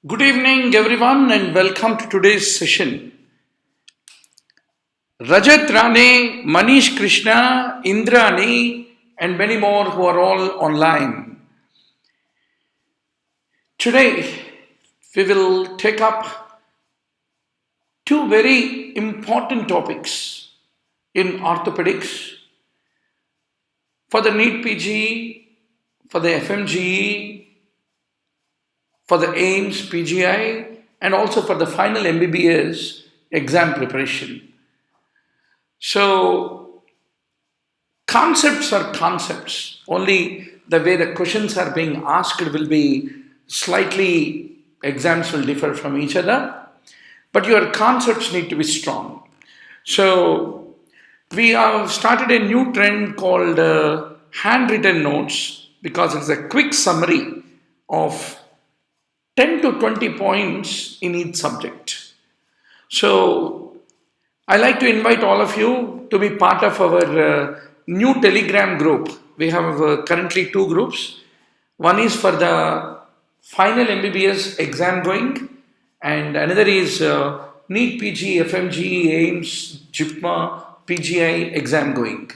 Good evening, everyone, and welcome to today's session. Rajat Rane, Manish Krishna, Indrani, and many more who are all online. Today, we will take up two very important topics in orthopedics for the NEET PG, for the FMGE, for the AIIMS PGI, and also for the final MBBS exam preparation. So, concepts are concepts. Only the way the questions are being asked will be slightly, exams will differ from each other, but your concepts need to be strong. So, we have started a new trend called handwritten notes because it's a quick summary of 10 to 20 points in each subject. So, I like to invite all of you to be part of our new Telegram group. We have currently two groups. One is for the final MBBS exam going, and another is NEET PG, FMGE, AIIMS, JIPMA, PGI exam going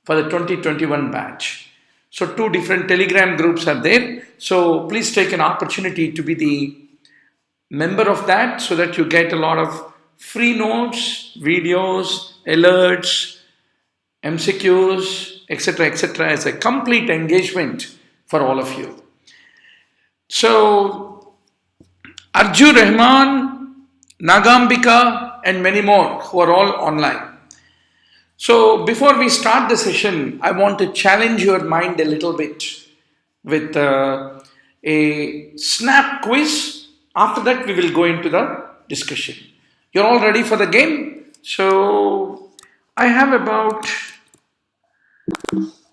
for the 2021 batch. So, two different Telegram groups are there. So, please take an opportunity to be the member of that so that you get a lot of free notes, videos, alerts, MCQs, etc., as a complete engagement for all of you. So, Arju Rahman, Nagambika, and many more who are all online. So, before we start the session, I want to challenge your mind a little bit with a snap quiz. After that, we will go into the discussion. You're all ready for the game? So, I have about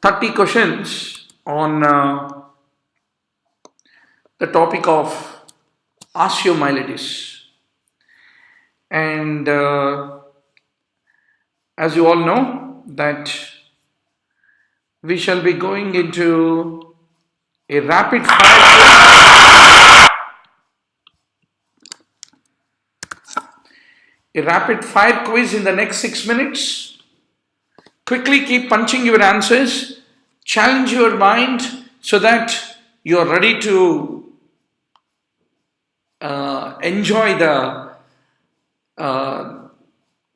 30 questions on the topic of osteomyelitis. And as you all know, that we shall be going into a rapid fire quiz in the next 6 minutes. Quickly keep punching your answers, challenge your mind so that you are ready to enjoy the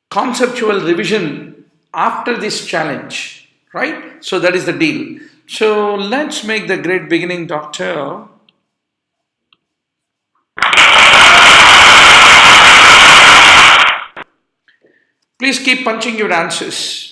conceptual revision after this challenge, right? So that is the deal. So let's make the great beginning, Doctor. Please keep punching your answers.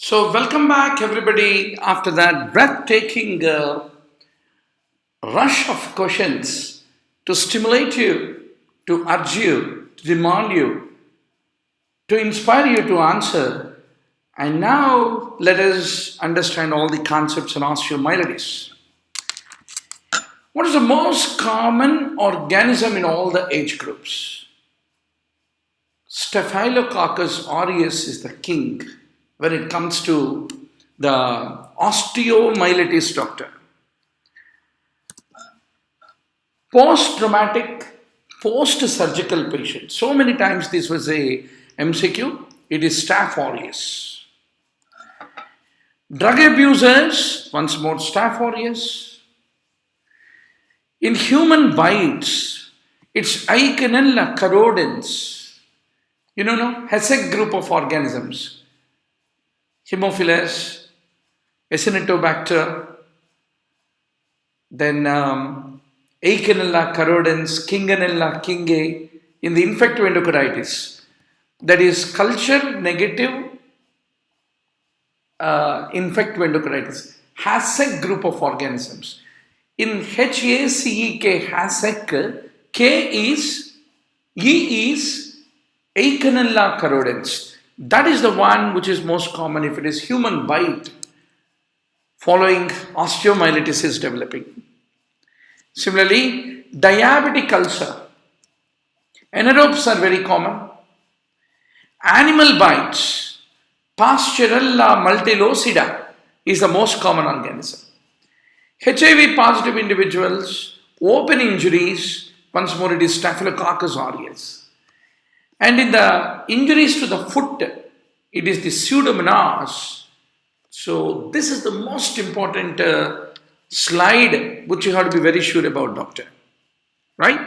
So, welcome back, everybody, after that breathtaking rush of questions to stimulate you, to urge you, to demand you, to inspire you to answer. And now, let us understand all the concepts in osteomyelitis. What is the most common organism in all the age groups? Staphylococcus aureus is the king when it comes to the osteomyelitis, doctor. Post-traumatic, post-surgical patient. So many times this was a MCQ. It is Staph aureus. Drug abusers, once more Staph aureus. In human bites, it's Aikinella corrodens. You know, no? Hessek group of organisms. Haemophilus, Acinetobacter, then Aikinella corrodens, Kinganella kingae in the infective endocarditis. That is culture negative infective endocarditis. Hessek group of organisms. In HACEK, Hessek, K is, E is Aikinella corrodens. That is the one which is most common if it is human bite following osteomyelitis is developing. Similarly, diabetic ulcer. Anaerobes are very common. Animal bites. Pasteurella multilocida is the most common organism. HIV positive individuals, open injuries, once more it is Staphylococcus aureus. And in the injuries to the foot, it is the Pseudomonas. So this is the most important slide which you have to be very sure about, doctor. Right?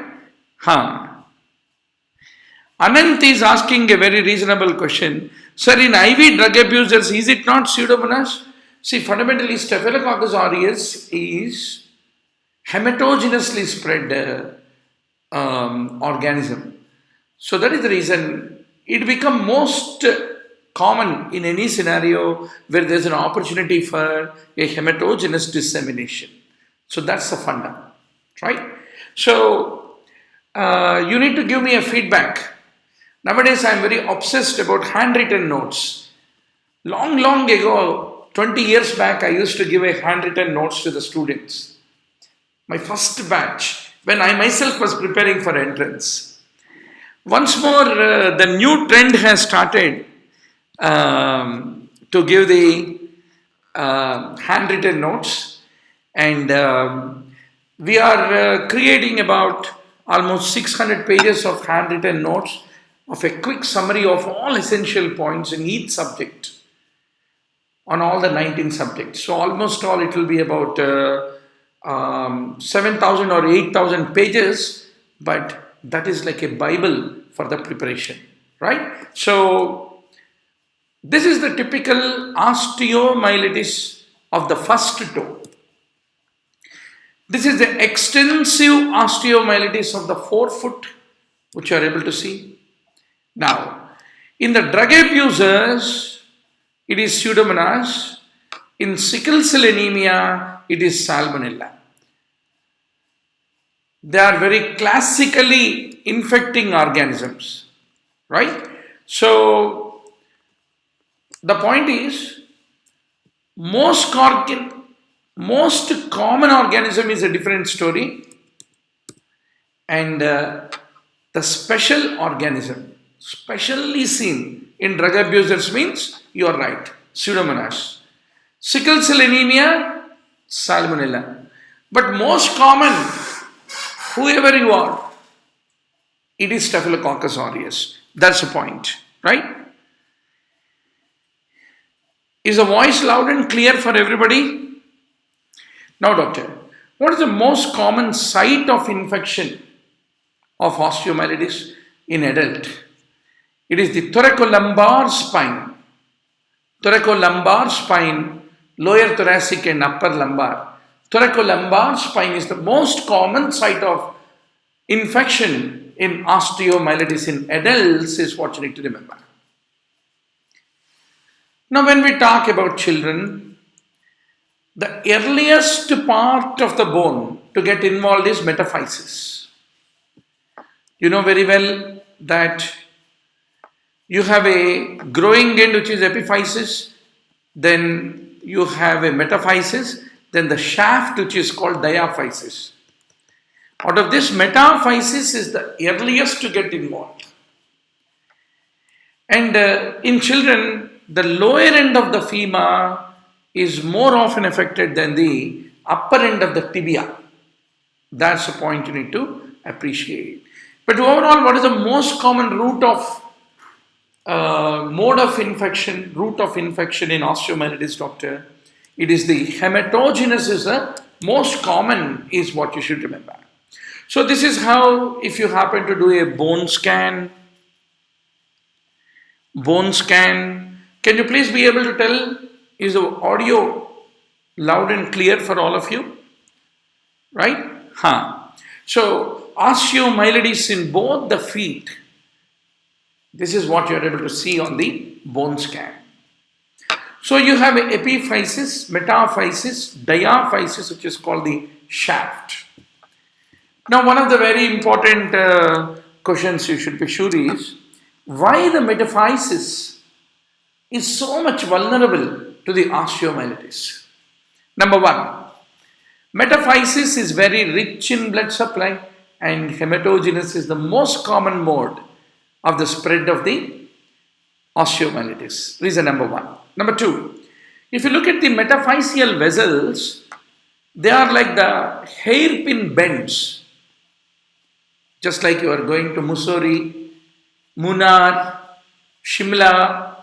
Anant is asking a very reasonable question. Sir, in IV drug abusers, is it not Pseudomonas? See, fundamentally, Staphylococcus aureus is hematogenously spread organism. So that is the reason it becomes most common in any scenario where there is an opportunity for a hematogenous dissemination. So that's the funda, right? So you need to give me a feedback. Nowadays I am very obsessed about handwritten notes. Long ago, 20 years back, I used to give a handwritten notes to the students. My first batch, when I myself was preparing for entrance. Once more, the new trend has started to give the handwritten notes, and we are creating about almost 600 pages of handwritten notes of a quick summary of all essential points in each subject on all the 19 subjects. So almost all it will be about 7,000 or 8,000 pages, but that is like a Bible for the preparation, right? So this is the typical osteomyelitis of the first toe. This is the extensive osteomyelitis of the forefoot, which you are able to see. Now, in the drug abusers, it is Pseudomonas. In sickle cell anemia, it is Salmonella. They are very classically infecting organisms, right? So the point is, most common organism is a different story, and the special organism, specially seen in drug abusers means you are right, Pseudomonas. Sickle cell anemia, Salmonella. But most common, whoever you are, it is Staphylococcus aureus. That's the point, right? Is the voice loud and clear for everybody? Now, doctor, what is the most common site of infection of osteomyelitis in adult? It is the thoracolumbar spine. Thoracolumbar spine, lower thoracic and upper lumbar. Thoracolumbar spine is the most common site of infection in osteomyelitis in adults, is what you need to remember. Now, when we talk about children, the earliest part of the bone to get involved is metaphysis. You know very well that you have a growing end which is epiphysis, then you have a metaphysis, then the shaft which is called diaphysis. Out of this, metaphysis is the earliest to get involved. And in children, the lower end of the femur is more often affected than the upper end of the tibia. That's the point you need to appreciate. But overall, what is the most common route of route of infection in osteomyelitis, doctor? It is the hematogenous is the most common, is what you should remember. So this is how, if you happen to do a bone scan, can you please be able to tell, is the audio loud and clear for all of you? Right? So osteomyelitis in both the feet. This is what you are able to see on the bone scan. So you have epiphysis, metaphysis, diaphysis, which is called the shaft. Now, one of the very important questions you should be sure is, why the metaphysis is so much vulnerable to the osteomyelitis? Number one, metaphysis is very rich in blood supply, and hematogenous is the most common mode of the spread of the osteomyelitis. Reason number one. Number two, if you look at the metaphyseal vessels, they are like the hairpin bends. Just like you are going to Mussoorie, Munnar, Shimla,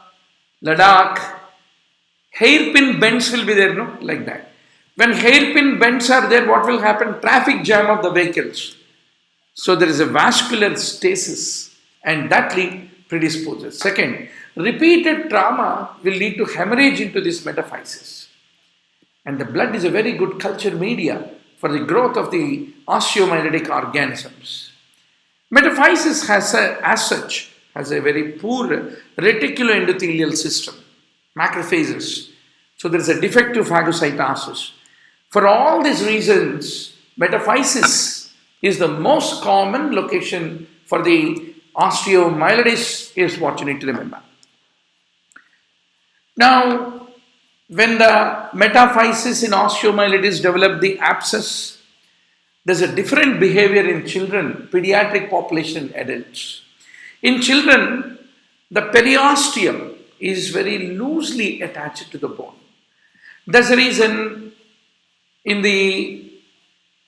Ladakh, hairpin bends will be there, no? Like that. When hairpin bends are there, what will happen? Traffic jam of the vehicles. So there is a vascular stasis, and that predisposes. Second, repeated trauma will lead to hemorrhage into this metaphysis. And the blood is a very good culture media for the growth of the osteomyelitic organisms. Metaphysis as such has a very poor reticuloendothelial system, macrophages. So there is a defective phagocytosis. For all these reasons, metaphysis is the most common location for the osteomyelitis, is what you need to remember. Now, when the metaphysis in osteomyelitis develop the abscess, there's a different behavior in children, pediatric population, adults. In children, the periosteum is very loosely attached to the bone. That's the reason in the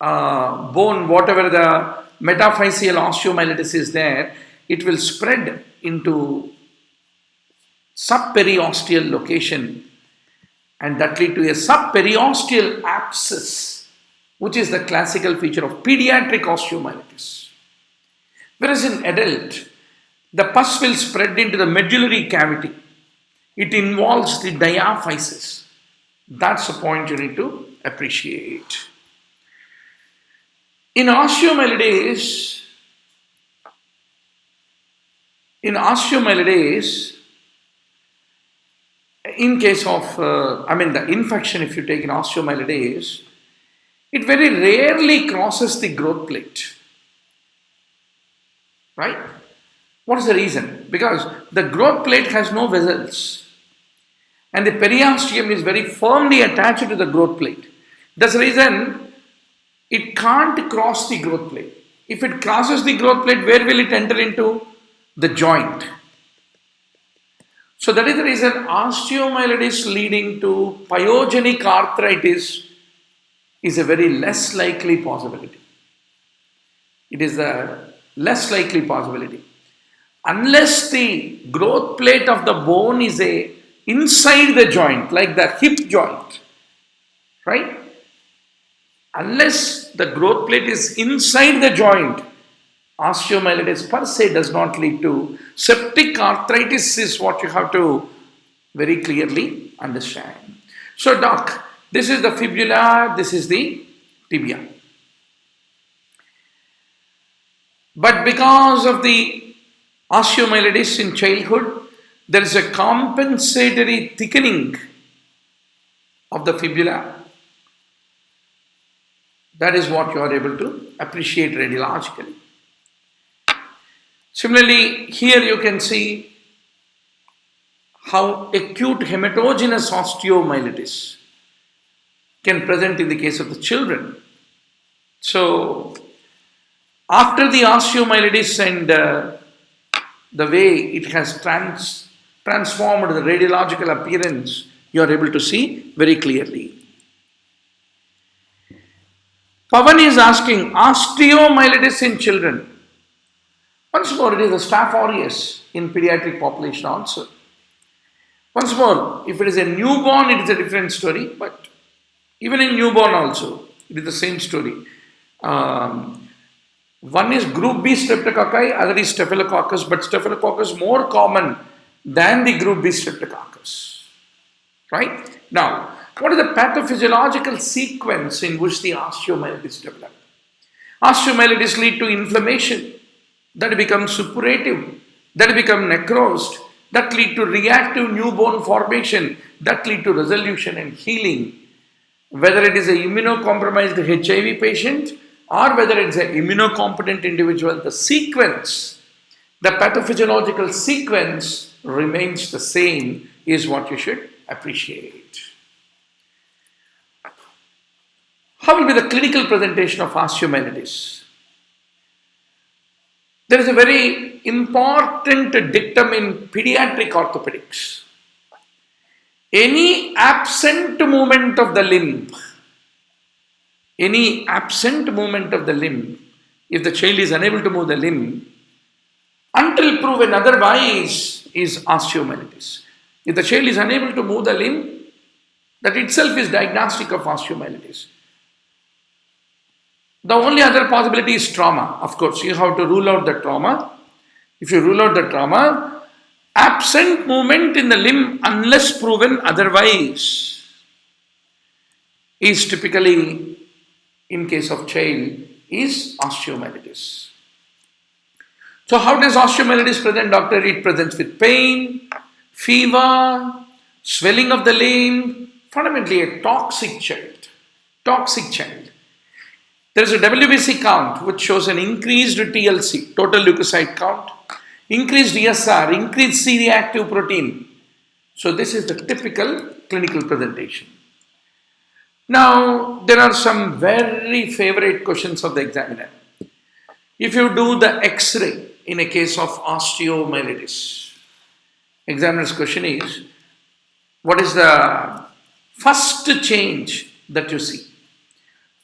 bone, whatever the metaphyseal osteomyelitis is there, it will spread into subperiosteal location, and that lead to a subperiosteal abscess, which is the classical feature of pediatric osteomyelitis. Whereas in adult, the pus will spread into the medullary cavity. It involves the diaphysis. That's the point you need to appreciate. In osteomyelitis, in case of, the infection, if you take in osteomyelitis, it very rarely crosses the growth plate. Right? What is the reason? Because the growth plate has no vessels, and the periosteum is very firmly attached to the growth plate. That's the reason it can't cross the growth plate. If it crosses the growth plate, where will it enter into? The joint. So that is the reason osteomyelitis leading to pyogenic arthritis is a very less likely possibility. It is a less likely possibility. Unless the growth plate of the bone is inside the joint, like the hip joint, right? Unless the growth plate is inside the joint, osteomyelitis per se does not lead to septic arthritis, is what you have to very clearly understand. So, doc, this is the fibula, this is the tibia. But because of the osteomyelitis in childhood, there is a compensatory thickening of the fibula. That is what you are able to appreciate radiologically. Similarly, here you can see how acute hematogenous osteomyelitis can present in the case of the children. So, after the osteomyelitis and the way it has transformed the radiological appearance, you are able to see very clearly. Pavan is asking, osteomyelitis in children. Once more, it is a staph aureus in pediatric population also. Once more, if it is a newborn, it is a different story, but even in newborn also, it is the same story. One is group B streptococci, other is staphylococcus, but staphylococcus more common than the group B streptococcus. Right? Now, what is the pathophysiological sequence in which the osteomyelitis develops? Osteomyelitis lead to inflammation, that becomes suppurative, that become necrosed, that lead to reactive newborn formation, that lead to resolution and healing. Whether it is a immunocompromised HIV patient or whether it's an immunocompetent individual, the sequence, the pathophysiological sequence remains the same, is what you should appreciate. How will be the clinical presentation of osteomyelitis? There is a very important dictum in pediatric orthopedics. Any absent movement of the limb, if the child is unable to move the limb, until proven otherwise, is osteomyelitis. If the child is unable to move the limb, that itself is diagnostic of osteomyelitis. The only other possibility is trauma. Of course, you have to rule out the trauma. If you rule out the trauma, absent movement in the limb unless proven otherwise is typically, in case of child, is osteomyelitis. So how does osteomyelitis present, doctor? It presents with pain, fever, swelling of the limb, fundamentally a toxic child. There is a WBC count which shows an increased TLC, total leukocyte count, increased ESR, increased C-reactive protein. So this is the typical clinical presentation. Now, there are some very favorite questions of the examiner. If you do the X-ray in a case of osteomyelitis, examiner's question is, what is the first change that you see?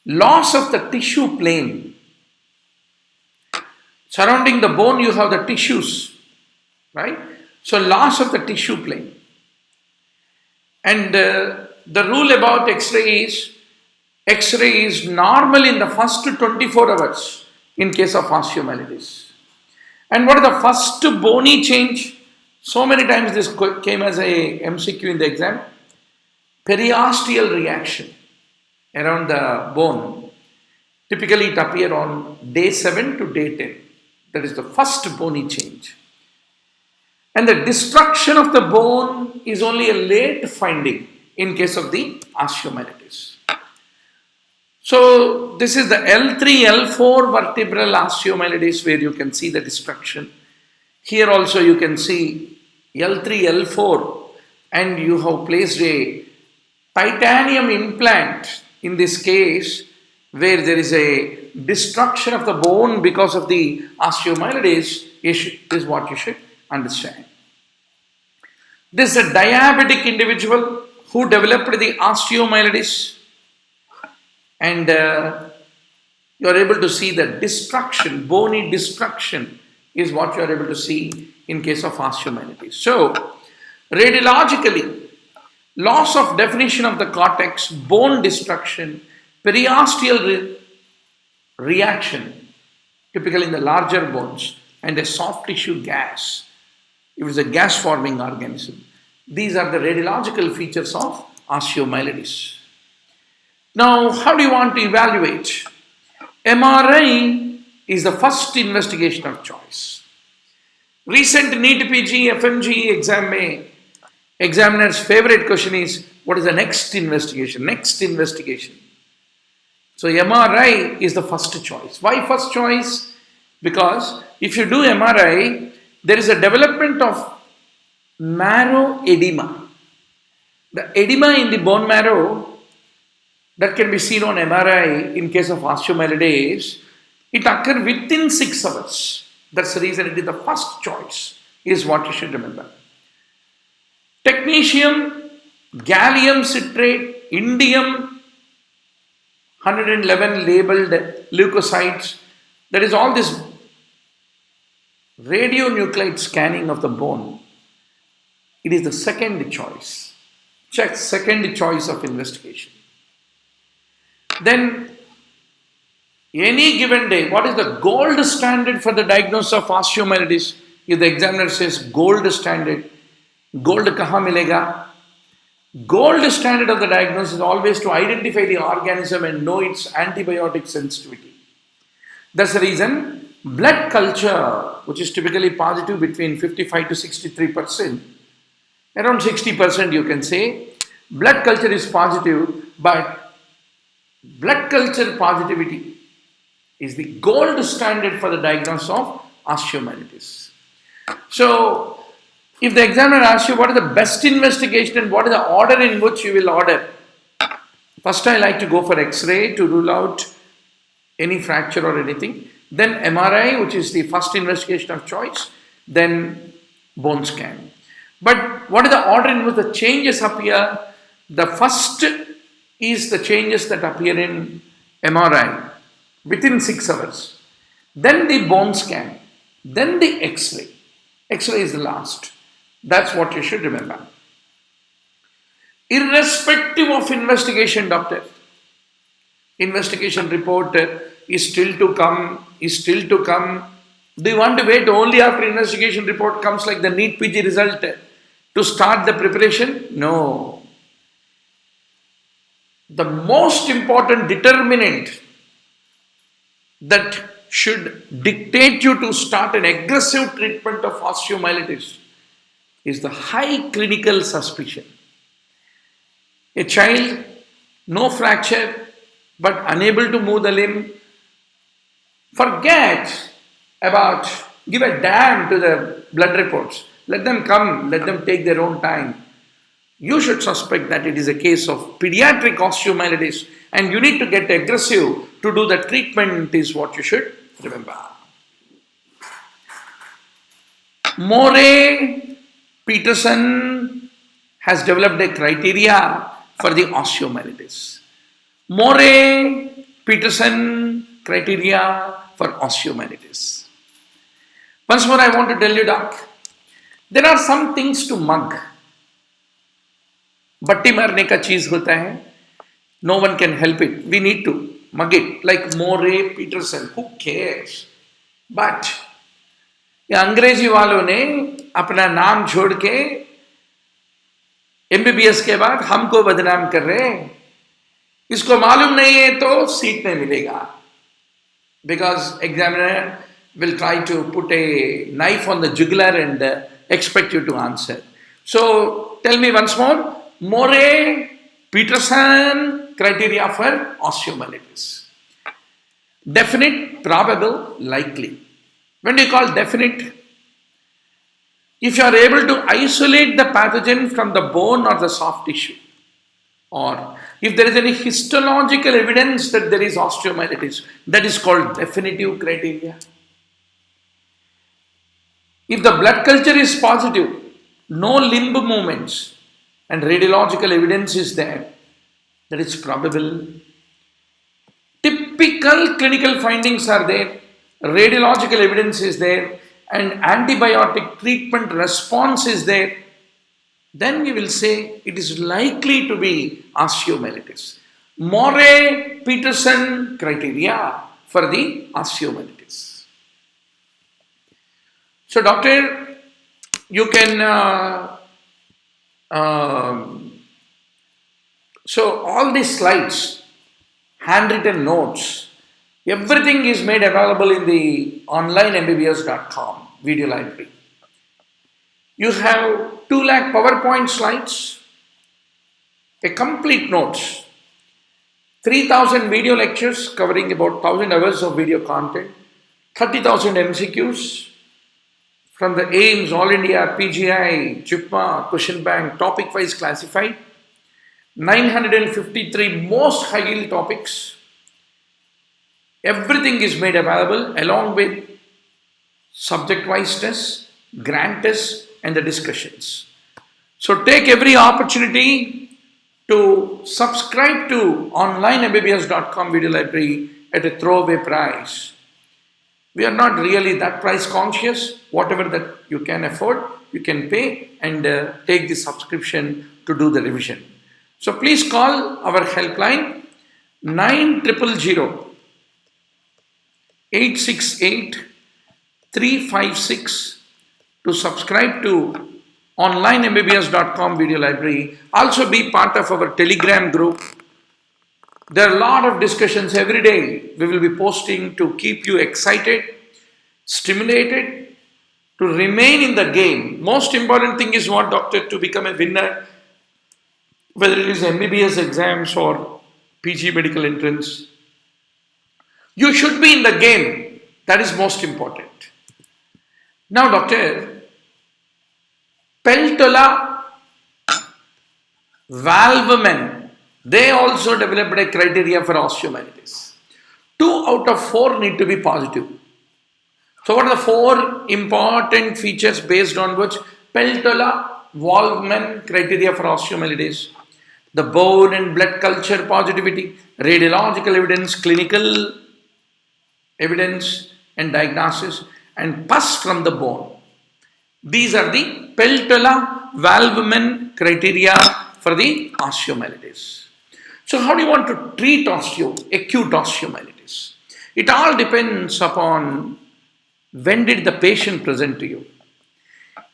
Loss of the tissue plane. Surrounding the bone, you have the tissues, right? So, loss of the tissue plane. And the rule about X-ray is normal in the first 24 hours in case of osteomyelitis. And what is the first bony change? So many times this came as a MCQ in the exam. Periosteal reaction around the bone. Typically it appears on day 7 to day 10. That is the first bony change. And the destruction of the bone is only a late finding in case of the osteomyelitis. So this is the L3, L4 vertebral osteomyelitis where you can see the destruction. Here also you can see L3, L4 and you have placed a titanium implant in this case where there is a destruction of the bone because of the osteomyelitis is what you should understand. This is a diabetic individual who developed the osteomyelitis and you are able to see the destruction, bony destruction is what you are able to see in case of osteomyelitis. So, radiologically, loss of definition of the cortex, bone destruction, periosteal reaction, typically in the larger bones, and a soft tissue gas. It was a gas forming organism. These are the radiological features of osteomyelitis. Now, how do you want to evaluate? MRI is the first investigation of choice. Recent NEET PG FMGE exam में examiner's favorite question is, what is the next investigation? Next investigation. So MRI is the first choice. Why first choice? Because if you do MRI, there is a development of marrow edema. The edema in the bone marrow that can be seen on MRI in case of osteomyelitis, it occurs within 6 hours. That's the reason it is the first choice, is what you should remember. Technetium, gallium citrate, indium, 111 labeled leukocytes. There is all this radionuclide scanning of the bone. It is the second choice. Check second choice of investigation. Then, any given day, what is the gold standard for the diagnosis of osteomyelitis? If the examiner says gold standard, gold kahan milega? Gold standard of the diagnosis is always to identify the organism and know its antibiotic sensitivity. That's the reason blood culture, which is typically positive between 55 to 63%, around 60% you can say, blood culture is positive, but blood culture positivity is the gold standard for the diagnosis of osteomyelitis. So, if the examiner asks you what is the best investigation and what is the order in which you will order, first I like to go for X-ray to rule out any fracture or anything, then MRI, which is the first investigation of choice, then bone scan. But what is the order in which the changes appear? The first is the changes that appear in MRI within 6 hours. Then the bone scan. Then the X-ray. X-ray is the last. That's what you should remember. Irrespective of investigation, doctor, investigation report is still to come, Do you want to wait only after investigation report comes like the NEET PG result to start the preparation? No. The most important determinant that should dictate you to start an aggressive treatment of osteomyelitis is the high clinical suspicion. A child, no fracture, but unable to move the limb, forget about, give a damn to the blood reports. Let them come, let them take their own time. You should suspect that it is a case of pediatric osteomyelitis and you need to get aggressive to do the treatment is what you should remember. Peterson has developed a criteria for the osteomyelitis. Peterson criteria for osteomyelitis. Once more I want to tell you, doc, there are some things to mug. Batti marne ka cheez hota hai. No one can help it. We need to mug it. Like Peterson. Who cares? But ये अंग्रेजी वालों ने अपना नाम छोड़ के MBBS के बाद हमको बदनाम कर रहे हैं. इसको मालूम नहीं है तो सीट नहीं मिलेगा. Because examiner will try to put a knife on the jugular and expect you to answer. So tell me once more, Peterson criteria for osteomyelitis. Definite, probable, likely. When do you call definite? If you are able to isolate the pathogen from the bone or the soft tissue, or if there is any histological evidence that there is osteomyelitis, that is called definitive criteria. If the blood culture is positive, no limb movements, and radiological evidence is there, that is probable. Typical clinical findings are there, radiological evidence is there, and antibiotic treatment response is there, then we will say it is likely to be osteomyelitis. Peterson criteria for the osteomyelitis. So, doctor, you can so all these slides, handwritten notes, everything is made available in the online mbbs.com video library. You have 2 lakh PowerPoint slides, a complete notes, 3,000 video lectures covering about 1,000 hours of video content, 30,000 MCQs from the AIIMS, All India, PGI, JIPMA, question bank, topic wise classified, 953 most high yield topics. Everything is made available along with subject wise tests, grant tests, and the discussions. So take every opportunity to subscribe to online MBBS.com video library at a throwaway price. We are not really that price conscious. Whatever that you can afford, you can pay and take the subscription to do the revision. So please call our helpline 9000 868 356 to subscribe to online MBBS.com video library. Also be part of our Telegram group. There are a lot of discussions every day. We will be posting to keep you excited, stimulated, to remain in the game. Most important thing is what, doctor, to become a winner, whether it is MBBS exams or PG medical entrance. You should be in the game. That is most important. Now, doctor, Peltola valve men, they also developed a criteria for osteomyelitis. 2 out of 4 need to be positive. So what are the 4 important features based on which Peltola valve men criteria for osteomyelitis? The bone and blood culture positivity, radiological evidence, clinical evidence and diagnosis, and pus from the bone. These are the Peltola valve men criteria for the osteomyelitis. So how do you want to treat acute osteomyelitis? It all depends upon when did the patient present to you.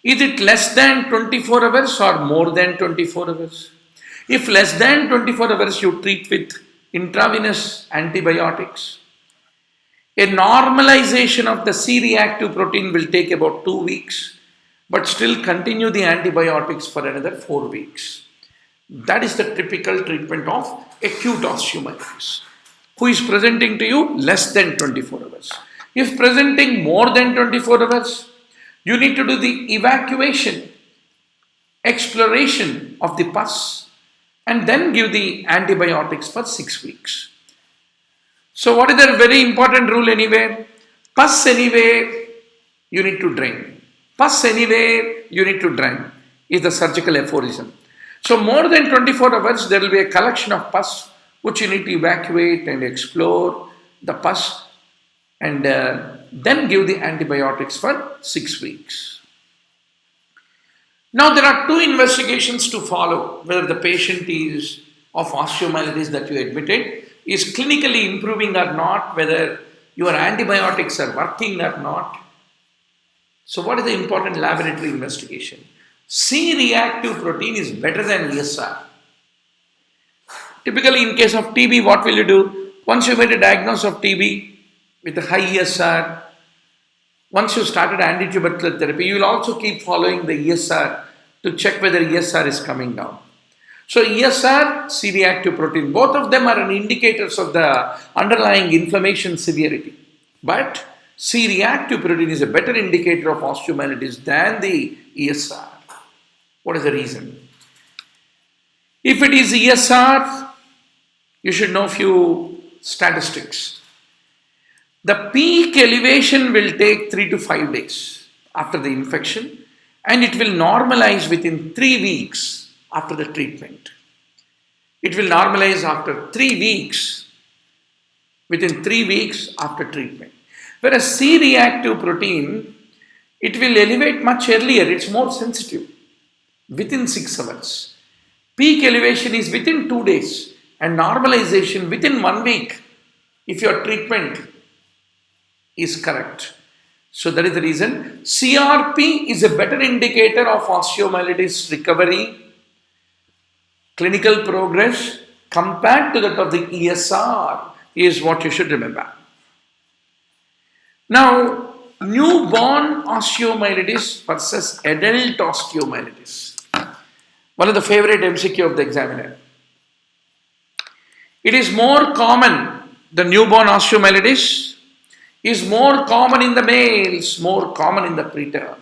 Is it less than 24 hours or more than 24 hours? If less than 24 hours, you treat with intravenous antibiotics. A normalization of the C-reactive protein will take about 2 weeks, but still continue the antibiotics for another 4 weeks. That is the typical treatment of acute osteomyelitis. Who is presenting to you? Less than 24 hours. If presenting more than 24 hours, you need to do the evacuation, exploration of the pus, and then give the antibiotics for 6 weeks. So what is the very important rule anywhere? Pus anywhere, you need to drain. Pus anywhere, you need to drain is the surgical aphorism. So more than 24 hours, there will be a collection of pus which you need to evacuate and explore the pus and then give the antibiotics for 6 weeks. Now there are 2 investigations to follow whether the patient is of osteomyelitis that you admitted is clinically improving or not, whether your antibiotics are working or not. So what is the important laboratory investigation? C-reactive protein is better than ESR. Typically in case of TB, what will you do? Once you made a diagnosis of TB with a high ESR, once you started antitubercular therapy, you will also keep following the ESR to check whether ESR is coming down. So ESR, C-reactive protein, both of them are indicators of the underlying inflammation severity. But C-reactive protein is a better indicator of osteomyelitis than the ESR. What is the reason? If it is ESR, you should know few statistics. The peak elevation will take 3 to 5 days after the infection, and it will normalize within 3 weeks after the treatment. It will normalize after 3 weeks, within 3 weeks after treatment. Whereas C-reactive protein, it will elevate much earlier, it's more sensitive, within 6 hours. Peak elevation is within 2 days and normalization within 1 week if your treatment is correct. So that is the reason CRP is a better indicator of osteomyelitis recovery, clinical progress compared to that of the ESR is what you should remember. Now, Newborn osteomyelitis versus adult osteomyelitis. One of the favorite MCQ of the examiner. It is more common, the newborn osteomyelitis is more common in the males, more common in the preterm.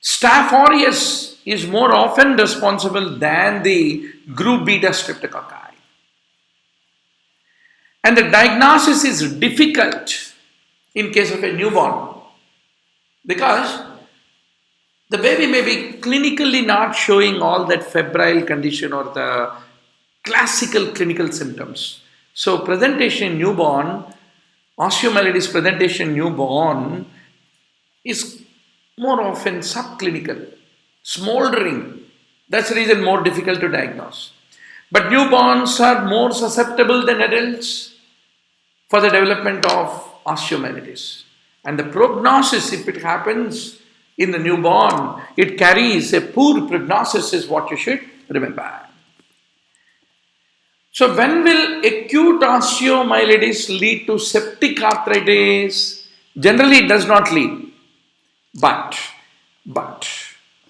Staph aureus is more often responsible than the group beta streptococci. And the diagnosis is difficult in case of a newborn because the baby may be clinically not showing all that febrile condition or the classical clinical symptoms. So presentation in newborn, osteomyelitis presentation in newborn is more often subclinical, smoldering. That's the reason more difficult to diagnose. But newborns are more susceptible than adults for the development of osteomyelitis. And the prognosis, if it happens in the newborn, it carries a poor prognosis is what you should remember. So when will acute osteomyelitis lead to septic arthritis? Generally it does not lead. But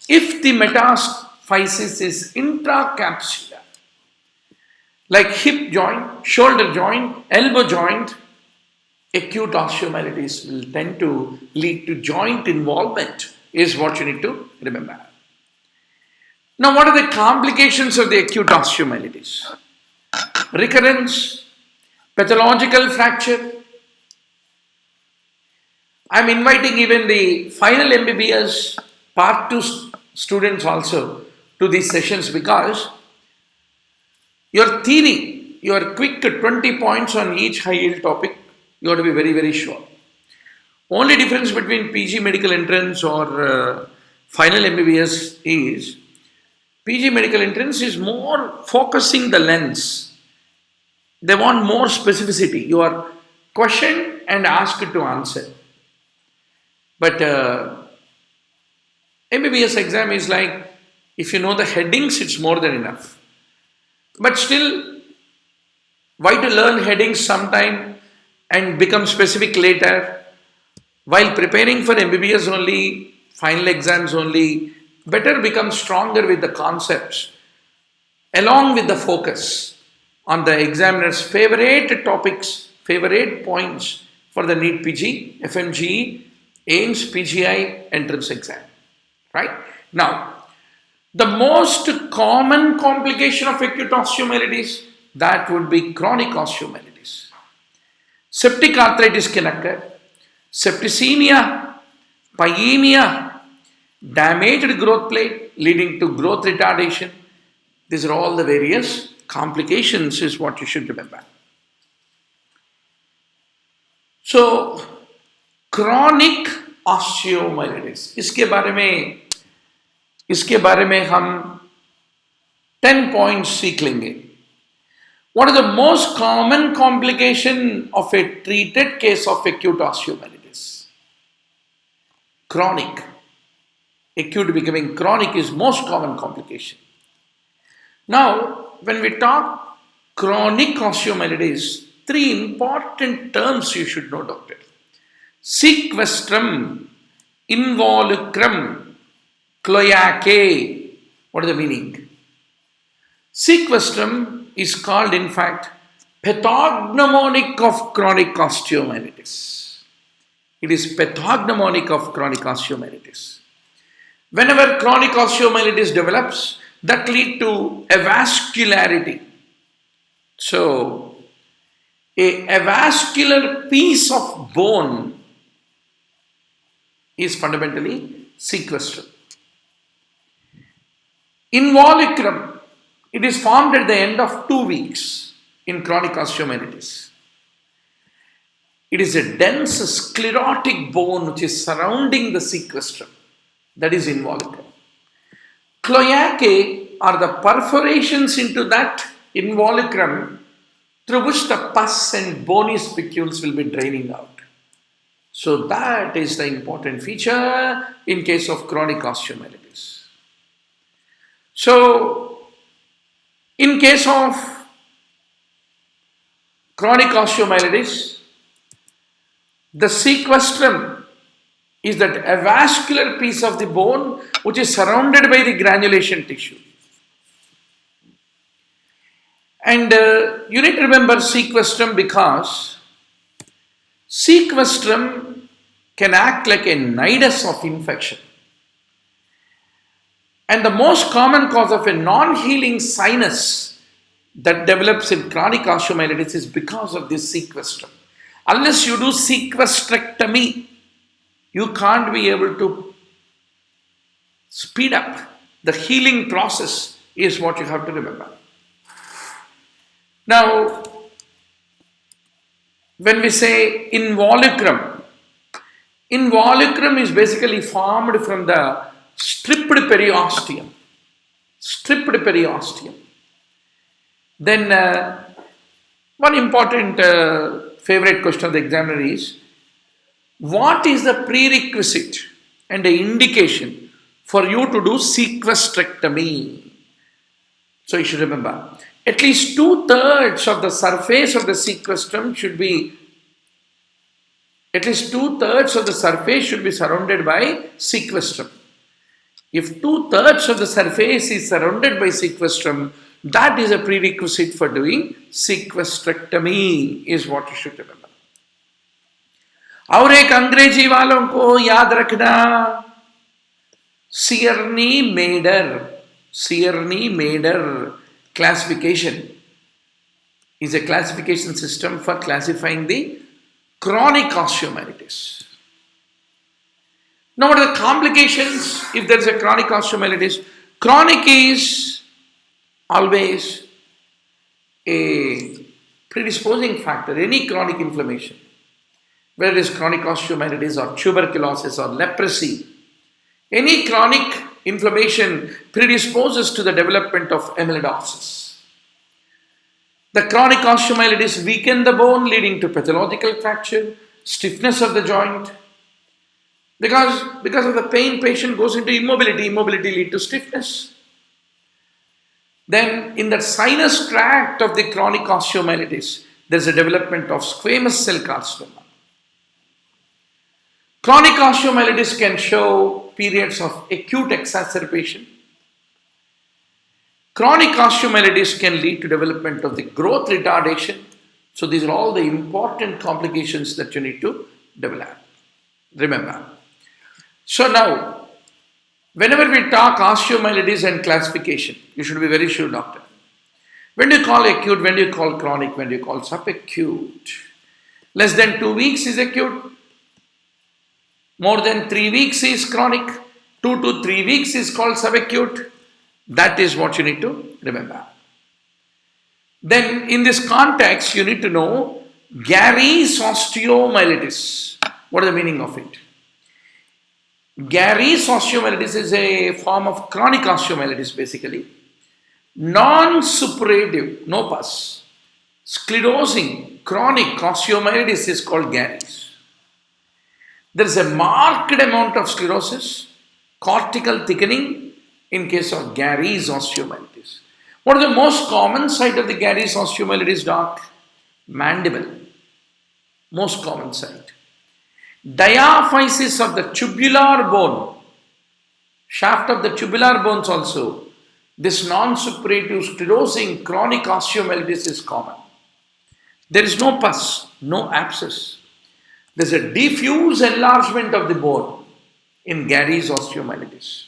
if the metaphysis is intracapsular, like hip joint, shoulder joint, elbow joint, acute osteomyelitis will tend to lead to joint involvement is what you need to remember. Now what are the complications of the acute osteomyelitis? Recurrence, pathological fracture. I am inviting even the final MBBS part 2 students also to these sessions because your theory, your quick 20 points on each high yield topic, you have to be very, very sure. Only difference between PG medical entrance or final MBBS is PG medical entrance is more focusing the lens. They want more specificity. You are questioned and asked to answer. But MBBS exam is like, if you know the headings, it's more than enough. But still, why to learn headings sometime and become specific later? While preparing for MBBS only, final exams only, better become stronger with the concepts along with the focus on the examiner's favorite topics, favorite points for the NEET PG, FMGE, AIIMS, PGI entrance exam. Right? Now, the most common complication of acute osteomyelitis, that would be chronic osteomyelitis. Septic arthritis can occur, septicemia, pyemia, damaged growth plate leading to growth retardation. These are all the various complications is what you should remember. So, chronic osteomyelitis, इसके बारे में हम 10 points सीख लेंगे. What is the most common complication of a treated case of acute osteomyelitis? Chronic. Acute becoming chronic is most common complication. Now, when we talk chronic osteomyelitis, 3 important terms you should know, doctor. Sequestrum, involucrum, cloacae. What is the meaning? Sequestrum is called, in fact, pathognomonic of chronic osteomyelitis. It is pathognomonic of chronic osteomyelitis. Whenever chronic osteomyelitis develops, that leads to avascularity. So, a avascular piece of bone is fundamentally sequestrum. Involucrum, it is formed at the end of 2 weeks in chronic osteomyelitis. It is a dense sclerotic bone which is surrounding the sequestrum. That is involucrum. Cloacae are the perforations into that involucrum through which the pus and bony spicules will be draining out. So that is the important feature in case of chronic osteomyelitis. So in case of chronic osteomyelitis, The sequestrum is that avascular piece of the bone which is surrounded by the granulation tissue. And you need to remember sequestrum because sequestrum can act like a nidus of infection. And the most common cause of a non-healing sinus that develops in chronic osteomyelitis is because of this sequestrum. Unless you do sequestrectomy, you can't be able to speed up the healing process, is what you have to remember. Now, when we say involucrum is basically formed from the stripped periosteum. Then one important favorite question of the examiner is, what is the prerequisite and the indication for you to do sequestrectomy? So you should remember, at least 2/3 of the surface of the sequestrum should be, at least 2/3 of the surface should be surrounded by sequestrum. If 2/3 of the surface is surrounded by sequestrum, that is a prerequisite for doing sequestrectomy, is what you should remember. और एक अंग्रेजी वालों को याद रखना, Sierney Mader classification is a classification system for classifying the chronic osteomyelitis. Now, what are the complications if there is a chronic osteomyelitis? Chronic is always a predisposing factor, any chronic inflammation, whether it is chronic osteomyelitis or tuberculosis or leprosy. Any chronic inflammation predisposes to the development of amyloidosis. The chronic osteomyelitis weaken the bone, leading to pathological fracture, stiffness of the joint. Because of the pain, patient goes into immobility. Immobility leads to stiffness. Then in the sinus tract of the chronic osteomyelitis, there is a development of squamous cell carcinoma. Chronic osteomyelitis can show periods of acute exacerbation. Chronic osteomyelitis can lead to development of the growth retardation. So these are all the important complications that you need to remember. So now, whenever we talk osteomyelitis and classification, you should be very sure, doctor. When do you call acute? When do you call chronic? When do you call subacute? Less than 2 weeks is acute. More than 3 weeks is chronic. 2 to 3 weeks is called subacute. That is what you need to remember. Then in this context, you need to know Gary's osteomyelitis. What is the meaning of it? Gary's osteomyelitis is a form of chronic osteomyelitis basically. Non-suppurative, no pus, sclerosing chronic osteomyelitis is called Gary's. There is a marked amount of sclerosis, cortical thickening in case of Gary's osteomyelitis. What is the most common site of the Gary's osteomyelitis, doc? Mandible. Most common site. Diaphysis of the tubular bone, shaft of the tubular bones also. This non-suppurative sclerosing chronic osteomyelitis is common. There is no pus, no abscess. There is a diffuse enlargement of the bone in Gary's osteomyelitis.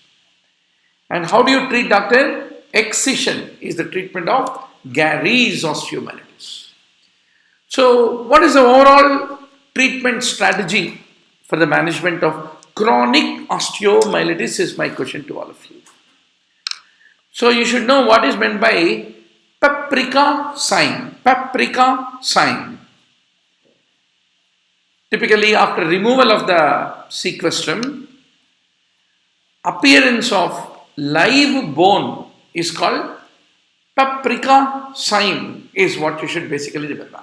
And how do you treat, doctor? Excision is the treatment of Gary's osteomyelitis. So, what is the overall treatment strategy for the management of chronic osteomyelitis is my question to all of you. So, you should know what is meant by paprika sign. Paprika sign. Typically, after removal of the sequestrum, appearance of live bone is called paprika sign, is what you should basically remember.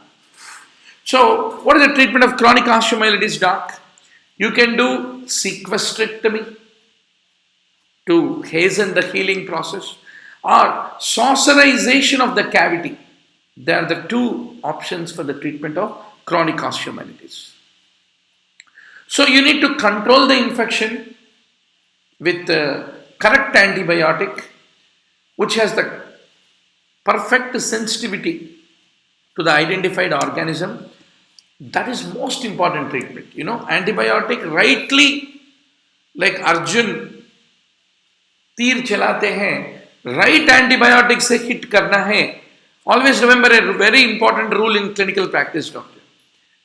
So, what is the treatment of chronic osteomyelitis, doc? You can do sequestrectomy to hasten the healing process, or saucerization of the cavity. They are the two options for the treatment of chronic osteomyelitis. So you need to control the infection with correct antibiotic, which has the perfect sensitivity to the identified organism. That is most important treatment. Antibiotic rightly, like Arjun, तीर चलाते हैं, right antibiotic से hit करना है. Always remember a very important rule in clinical practice, doctor.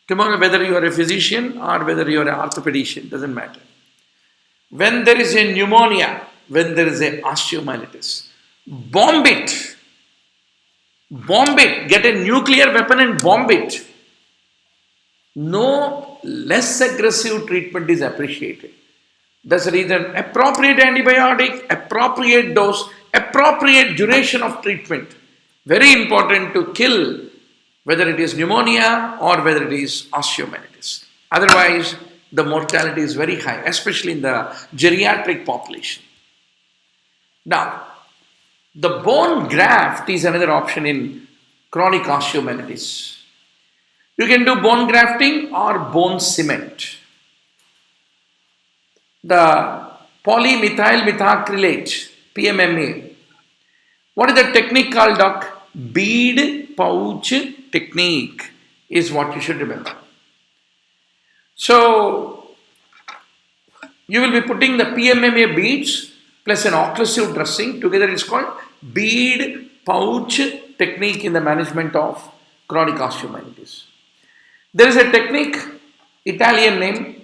Tomorrow, whether you are a physician or whether you are an orthopedician, doesn't matter. When there is a pneumonia, when there is a osteomyelitis, bomb it. Bomb it. Get a nuclear weapon and bomb it. No less aggressive treatment is appreciated. That's the reason appropriate antibiotic, appropriate dose, appropriate duration of treatment. Very important to kill whether it is pneumonia or whether it is osteomyelitis. Otherwise, the mortality is very high, especially in the geriatric population. Now, the bone graft is another option in chronic osteomyelitis. You can do bone grafting or bone cement. The polymethyl methacrylate, PMMA. What is the technique called, doc? Bead pouch technique is what you should remember. So, you will be putting the PMMA beads plus an occlusive dressing. Together it's called bead pouch technique in the management of chronic osteomyelitis. There is a technique, Italian name,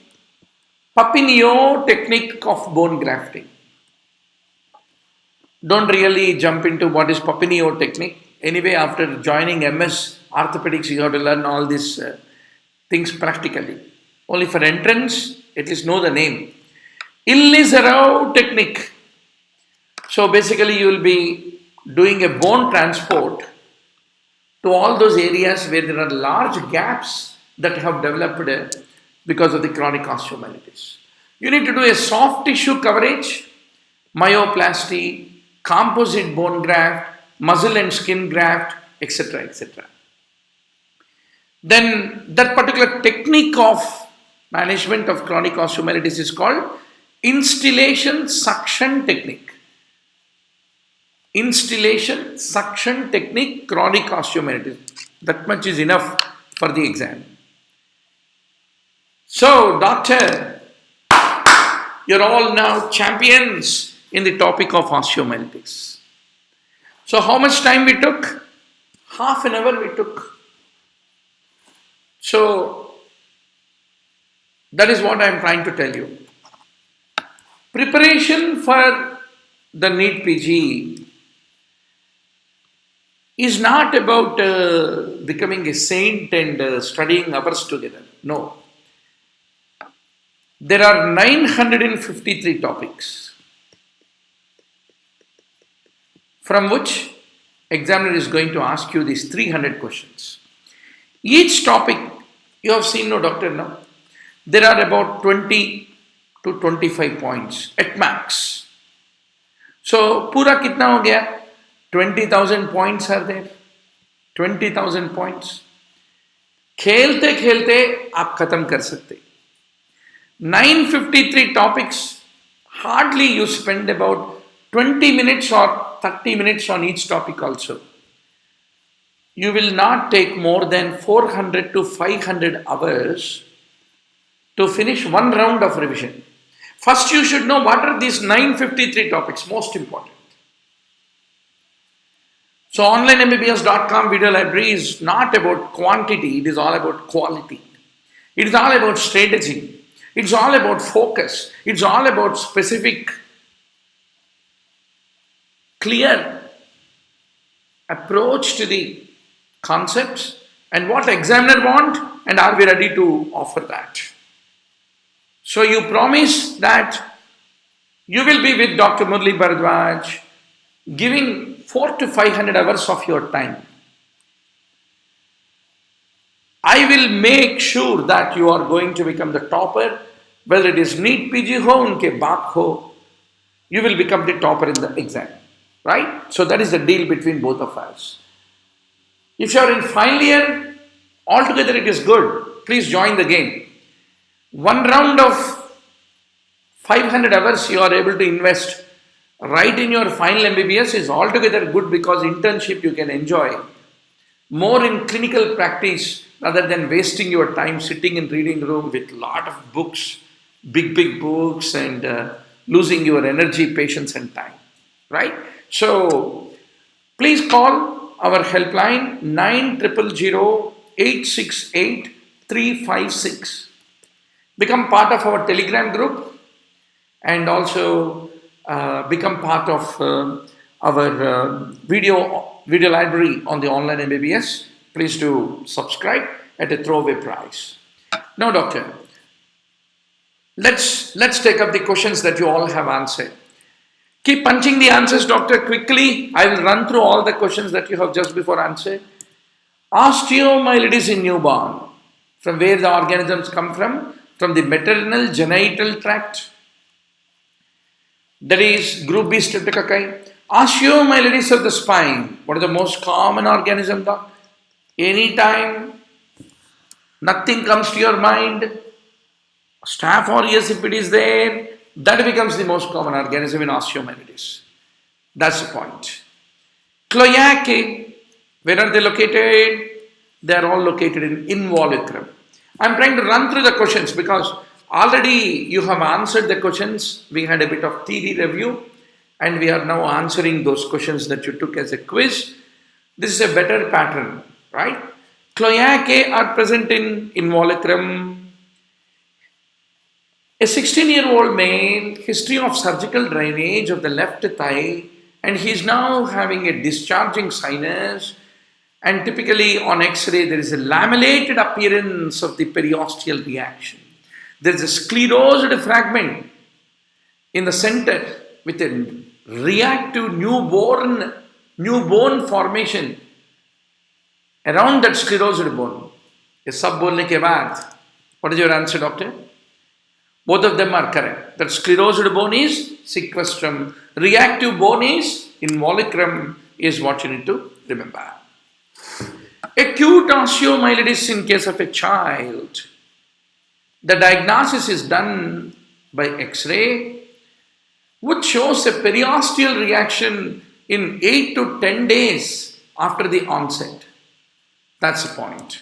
Papinio technique of bone grafting. Don't really jump into what is Papinio technique. Anyway, after joining MS Orthopedics, you have to learn all these things practically. Only for entrance, at least know the name. Illiserov technique. So basically, you will be doing a bone transport to all those areas where there are large gaps that have developed because of the chronic osteomyelitis. You need to do a soft tissue coverage, myoplasty, composite bone graft, muscle and skin graft, etc., etc. Then that particular technique of management of chronic osteomyelitis is called instillation suction technique. Instillation suction technique, chronic osteomyelitis. That much is enough for the exam. So, doctor, you're all now champions in the topic of osteomyelitis. So, how much time we took? Half an hour we took. So, that is what I am trying to tell you. Preparation for the NEET PG is not about becoming a saint and studying hours together. No. There are 953 topics, from which examiner is going to ask you these 300 questions. Each topic, you have seen, no doctor, no? There are about 20 to 25 points at max. So, pura kitna ho gaya? 20,000 points are there. 20,000 points. खेलते खेलते आप खत्म कर सकते. 953 topics, hardly you spend about 20 minutes or 30 minutes on each topic also. You will not take more than 400 to 500 hours to finish one round of revision. First, you should know what are these 953 topics, most important. So, onlinembbs.com video library is not about quantity, it is all about quality. It is all about strategy. It's all about focus. It's all about specific, clear approach to the concepts and what examiner want, and are we ready to offer that. So you promise that you will be with Dr. Murli Bharadwaj, giving 400 to 500 hours of your time. I will make sure that you are going to become the topper, whether it is NEET PG ho, unke baap ho, you will become the topper in the exam, right? So that is the deal between both of us. If you are in final year, altogether it is good. Please join the game. one round of 500 hours you are able to invest right in your final MBBS is altogether good because internship you can enjoy more in clinical practice rather than wasting your time sitting in reading room with lot of books, big books, and losing your energy, patience, and time. Right? So please call our helpline 900868 Become part of our Telegram group and also become part of our video library on the online MBBS. Please do subscribe at a throwaway price. Now, doctor, let's take up the questions that you all have answered. Keep punching the answers, doctor, quickly. I will run through all the questions that you have just before answered. Osteomyelitis in newborn. From where the organisms come from? From the maternal genital tract. That is group B streptococci. Osteomyelitis of the spine. What is the most common organism, doc? Anytime nothing comes to your mind, Staph aureus if it is there, that becomes the most common organism in osteomyelitis. That's the point. Cloacae, where are they located? They are all located in involucrum. I'm trying to run through the questions because already you have answered the questions. We had a bit of theory review and we are now answering those questions that you took as a quiz. This is a better pattern, right? Cloacae are present in involucrum. A 16-year-old male, history of surgical drainage of the left thigh, and he is now having a discharging sinus. And typically on X-ray, there is a lamellated appearance of the periosteal reaction. There is a sclerosed fragment in the center with a reactive new bone formation around that sclerosed bone. A sub bolne ke baad. What is your answer, doctor? Both of them are correct. That sclerosed bone is sequestrum. Reactive bone is involucrum is what you need to remember. Acute osteomyelitis in case of a child. The diagnosis is done by X-ray, which shows a periosteal reaction in 8 to 10 days after the onset. That's the point.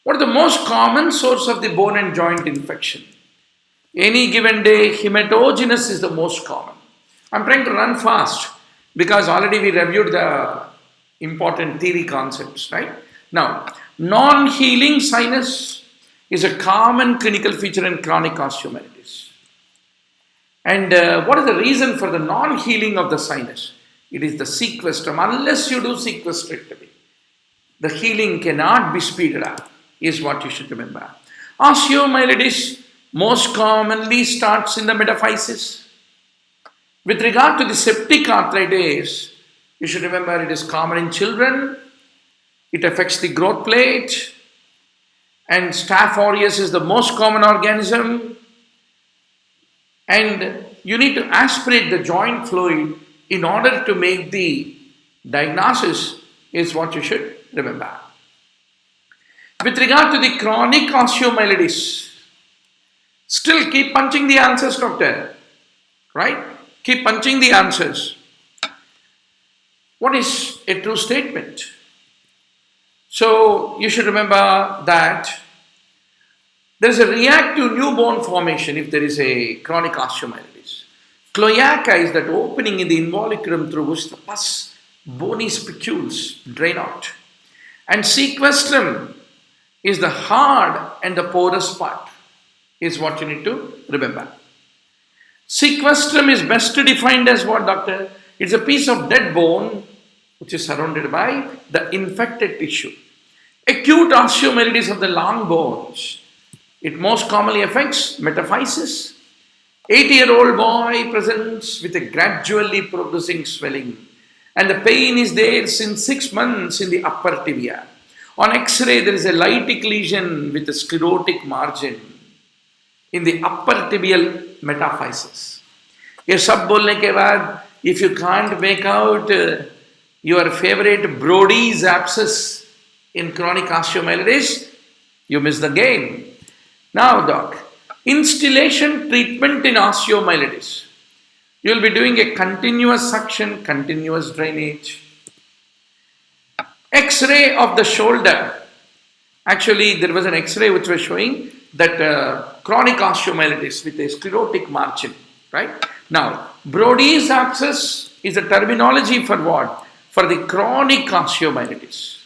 What is the most common source of the bone and joint infection? Any given day, hematogenous is the most common. I'm trying to run fast because already we reviewed the important theory concepts, right? Now, non-healing sinus is a common clinical feature in chronic osteomyelitis. And what is the reason for the non-healing of the sinus? It is the sequestrum. Unless you do sequestrectomy, the healing cannot be speeded up, is what you should remember. Osteomyelitis most commonly starts in the metaphysis. With regard to the septic arthritis, you should remember it is common in children. It affects the growth plate. And Staph aureus is the most common organism. And you need to aspirate the joint fluid in order to make the diagnosis is what you should remember. With regard to the chronic osteomyelitis, still keep punching the answers, doctor. Right? Keep punching the answers. What is a true statement? So you should remember that there is a reactive new bone formation if there is a chronic osteomyelitis. Cloaca is that opening in the involucrum through which the pus, bony spicules drain out. And sequestrum is the hard and the porous part, is what you need to remember. Sequestrum is best defined as what, doctor? It's a piece of dead bone which is surrounded by the infected tissue. Acute osteomyelitis of the long bones. It most commonly affects metaphysis. 80-year-old boy presents with a gradually progressing swelling, and the pain is there since 6 months in the upper tibia. On X-ray, there is a lytic lesion with a sclerotic margin in the upper tibial metaphysis. ये सब बोलने के बाद, if you can't make out your favorite Brody's abscess in chronic osteomyelitis, you miss the game. Now, doc, Installation treatment in osteomyelitis. You will be doing a continuous suction, continuous drainage. X-ray of the shoulder. Actually, there was an X-ray which was showing that chronic osteomyelitis with a sclerotic margin, right? Now, Brody's abscess is a terminology for what? For the chronic osteomyelitis.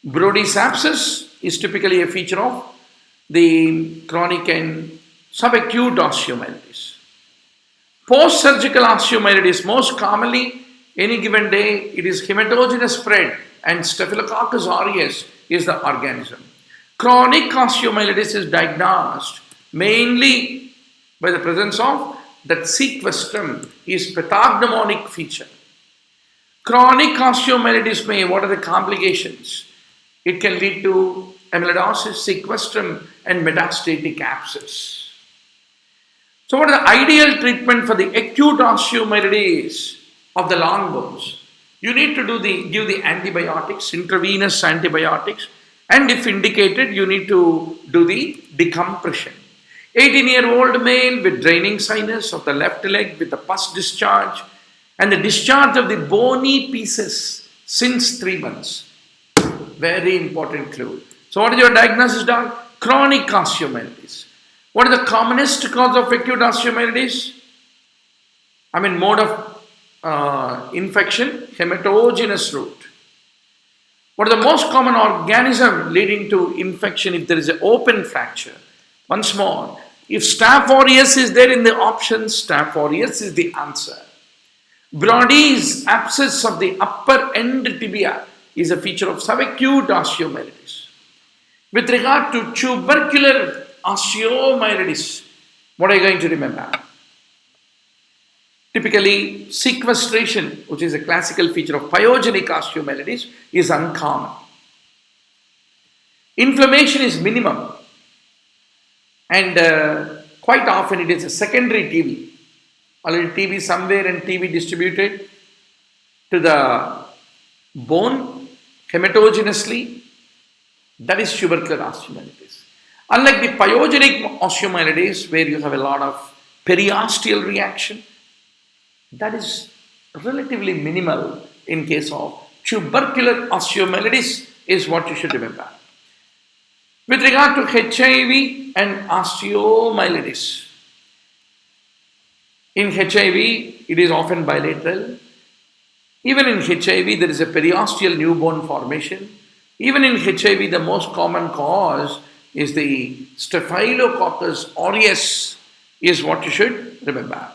Brody's abscess is typically a feature of the chronic and subacute osteomyelitis. Post-surgical osteomyelitis, most commonly, any given day, it is hematogenous spread and Staphylococcus aureus is the organism. Chronic osteomyelitis is diagnosed mainly by the presence of that sequestrum is pathognomonic feature. Chronic osteomyelitis what are the complications? It can lead to amyloidosis, sequestrum and metastatic abscess. So what is the ideal treatment for the acute osteomyelitis of the long bones? You need to give the antibiotics, intravenous antibiotics, and if indicated, you need to do the decompression. 18-year-old male with draining sinus of the left leg with the pus discharge and the discharge of the bony pieces since 3 months. Very important clue. So what is your diagnosis, doc? Chronic osteomyelitis. What is the commonest cause of acute osteomyelitis? Mode of infection, hematogenous route. What is the most common organism leading to infection if there is an open fracture? Once more, if Staph aureus is there in the options, Staph aureus is the answer. Brody's abscess of the upper end tibia is a feature of subacute osteomyelitis. With regard to tubercular osteomyelitis, what are you going to remember? Typically, sequestration, which is a classical feature of pyogenic osteomyelitis, is uncommon. Inflammation is minimum, and quite often it is a secondary TB. Already TB somewhere and TB distributed to the bone hematogenously. That is tubercular osteomyelitis. Unlike the pyogenic osteomyelitis, where you have a lot of periosteal reaction, that is relatively minimal in case of tubercular osteomyelitis is what you should remember. With regard to HIV and osteomyelitis, in HIV it is often bilateral. Even in HIV there is a periosteal newborn formation. Even in HIV the most common cause is the Staphylococcus aureus is what you should remember.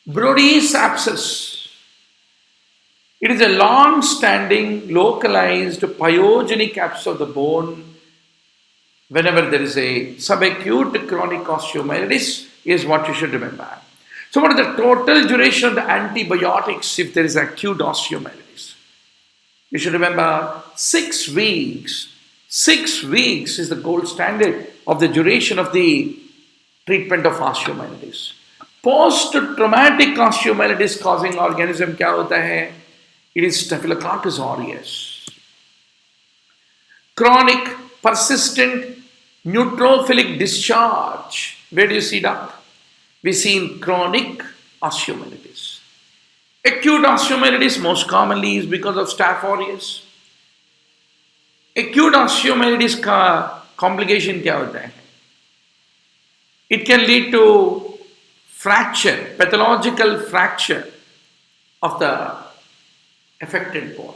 Brody's abscess. It is a long-standing localized pyogenic abscess of the bone. Whenever there is a subacute chronic osteomyelitis is what you should remember. So what is the total duration of the antibiotics if there is acute osteomyelitis? You should remember 6 weeks. 6 weeks is the gold standard of the duration of the treatment of osteomyelitis. Post-traumatic osteomyelitis causing organism क्या होता है? It is Staphylococcus aureus. Chronic, persistent, neutrophilic discharge. Where do you see that? We see in chronic osteomyelitis. Acute osteomyelitis most commonly is because of Staph aureus. Acute osteomyelitis का complication क्या होता है? It can lead to fracture, pathological fracture of the affected bone.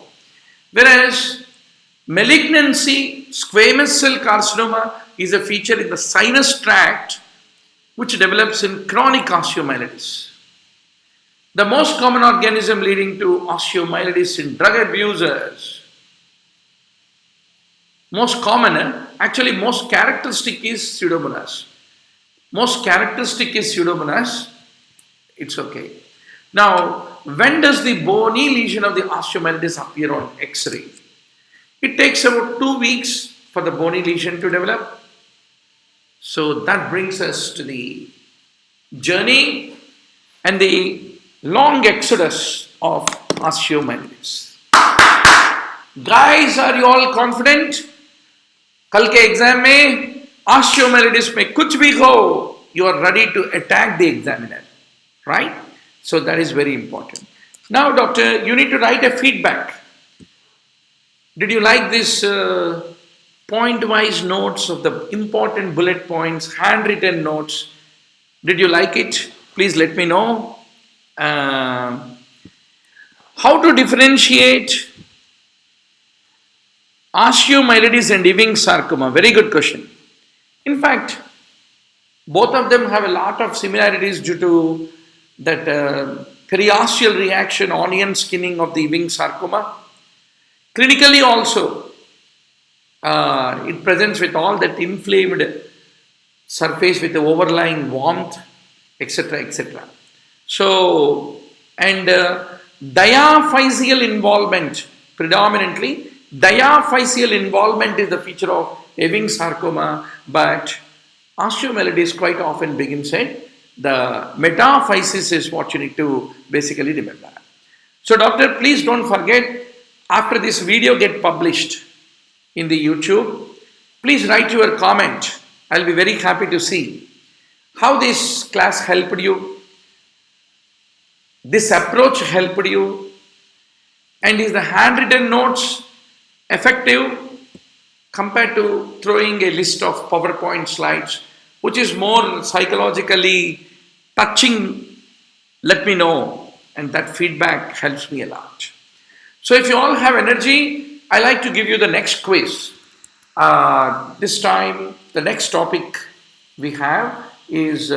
Whereas malignancy, squamous cell carcinoma is a feature in the sinus tract which develops in chronic osteomyelitis. The most common organism leading to osteomyelitis in drug abusers, most common, actually most characteristic is Pseudomonas. Most characteristic is Pseudomonas. It's okay. Now, when does the bony lesion of the osteomyelitis appear on X-ray? It takes about 2 weeks for the bony lesion to develop. So that brings us to the journey and the long exodus of osteomyelitis. Guys, are you all confident? कल के exam में Osteomyelitis mein kuch bhi ho, you are ready to attack the examiner, right? So that is very important. Now, doctor, you need to write a feedback. Did you like this point-wise notes of the important bullet points, handwritten notes? Did you like it? Please let me know. How to differentiate osteomyelitis and Ewing sarcoma? Very good question. In fact, both of them have a lot of similarities due to that periosteal reaction, onion skinning of the Ewing sarcoma. Clinically also, it presents with all that inflamed surface with the overlying warmth, etc., etc. So, and diaphyseal involvement, predominantly, diaphyseal involvement is the feature of Ewing sarcoma, but osteomyelitis quite often begins at the metaphysis is what you need to basically remember. So, doctor, please don't forget, after this video get published in the YouTube, please write your comment. I'll be very happy to see how this class helped you, this approach helped you, and is the handwritten notes effective compared to throwing a list of PowerPoint slides, which is more psychologically touching. Let me know, and that feedback helps me a lot. So if you all have energy, I like to give you the next quiz. This time, the next topic we have is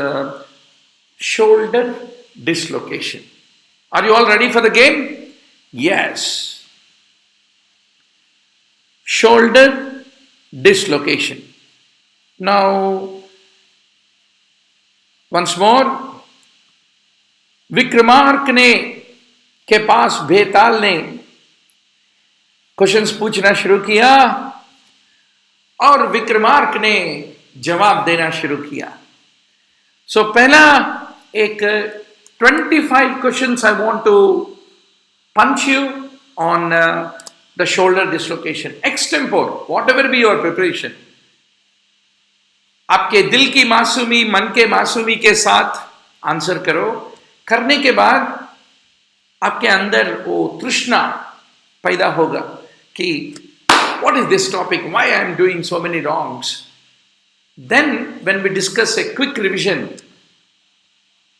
shoulder dislocation. Are you all ready for the game? Yes. Shoulder dislocation. Now, once more, Vikramarka ने के पास बेताल ने questions पूछना शुरू किया और विक्रमार्क ने जवाब देना शुरू किया. सो पहला एक 25 questions I want to punch you on the shoulder dislocation. Extempore, whatever be your preparation. आपके दिल की मासूमी, मन के मासूमी के साथ आंसर करो. करने के बाद आपके अंदर वो तृष्णा पैदा होगा कि what is this topic? Why I am doing so many wrongs? Then when we discuss a quick revision,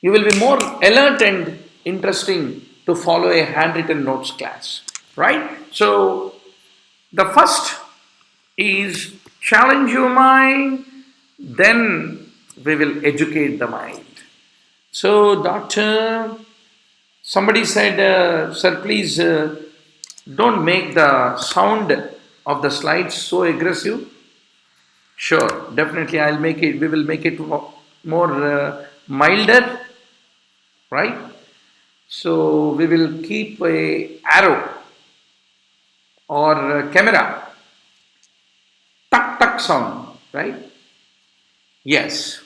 you will be more alert and interesting to follow a handwritten notes class, right? So the first is challenge your mind, then we will educate the mind. So doctor, somebody said, sir, please don't make the sound of the slides so aggressive. Sure, definitely I'll make it, we will make it more milder, right? So we will keep a arrow or a camera, tuck tuck sound, right? Yes.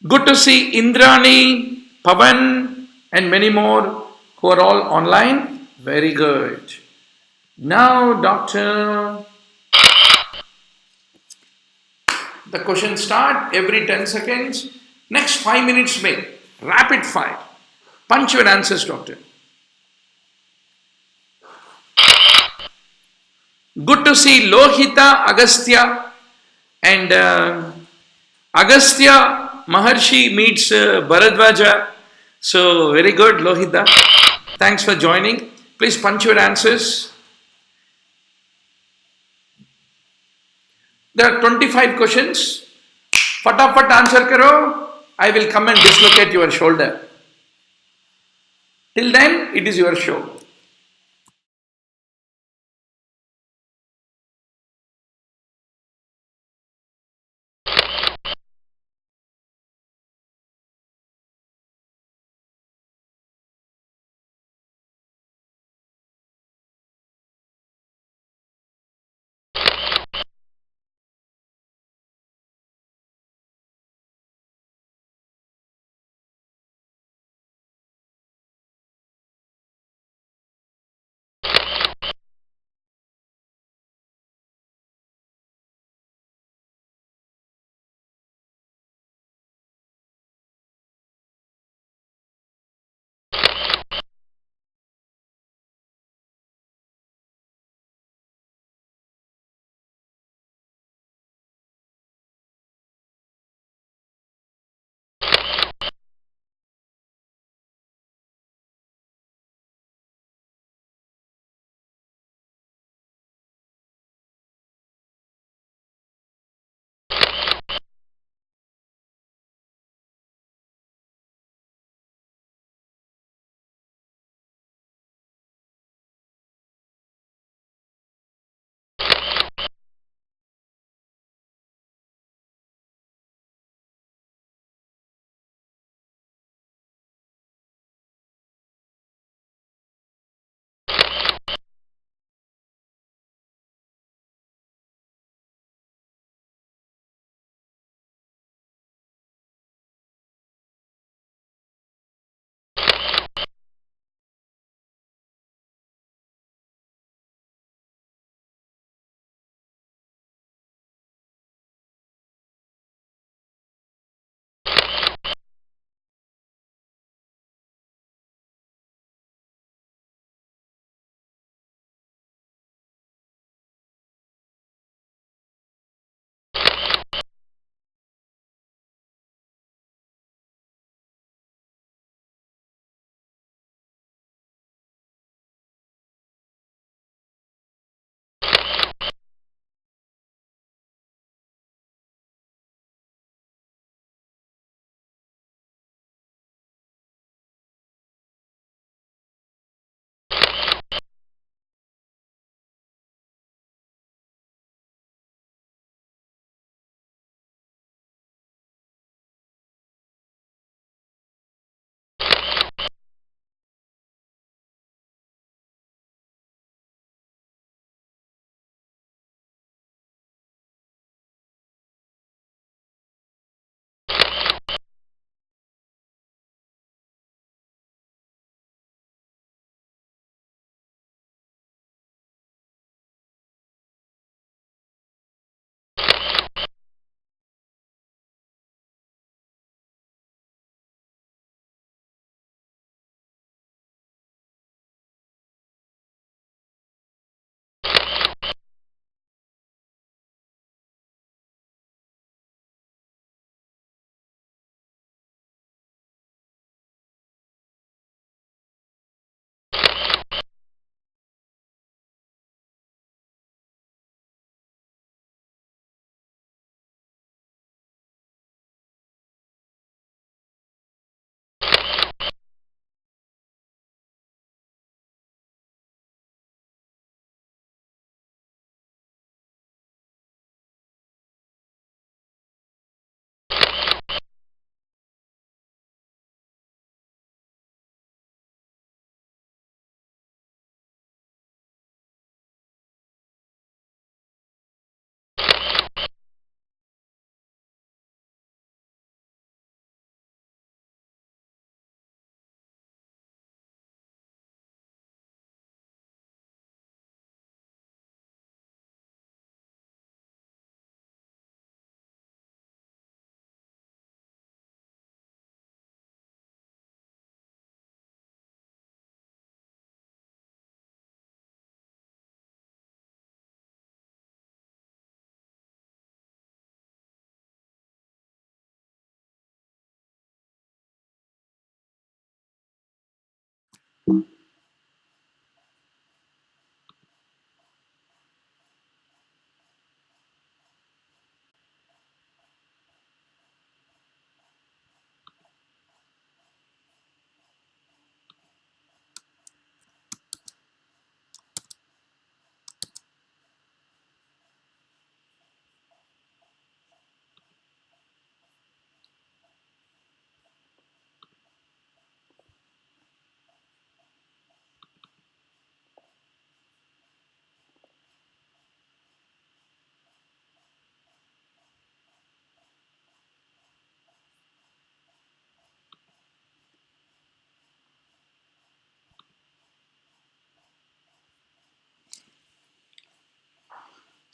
Good to see Indrani, Pavan and many more who are all online. Very good. Now, doctor, the questions start every 10 seconds. Next 5 minutes may rapid fire. Punch your answers, doctor. Good to see Lohita, Agastya and Agastya Maharshi meets Bharadwaja. So very good, Lohita. Thanks for joining. Please punch your answers. There are 25 questions. Fatafat answer karo. I will come and dislocate your shoulder. Till then, it is your show.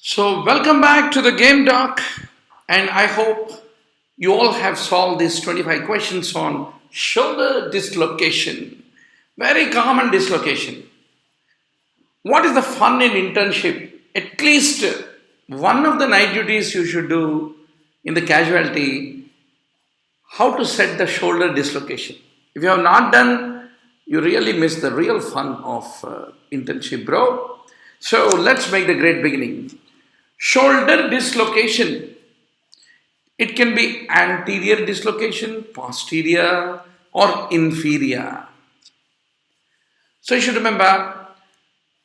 So, welcome back to the Game Doc, and I hope you all have solved these 25 questions on shoulder dislocation. Very common dislocation. What is the fun in internship? At least one of the night duties you should do in the casualty, how to set the shoulder dislocation. If you have not done, you really miss the real fun of internship, bro. So let's make the great beginning. Shoulder dislocation. It can be anterior dislocation, posterior, or inferior. So you should remember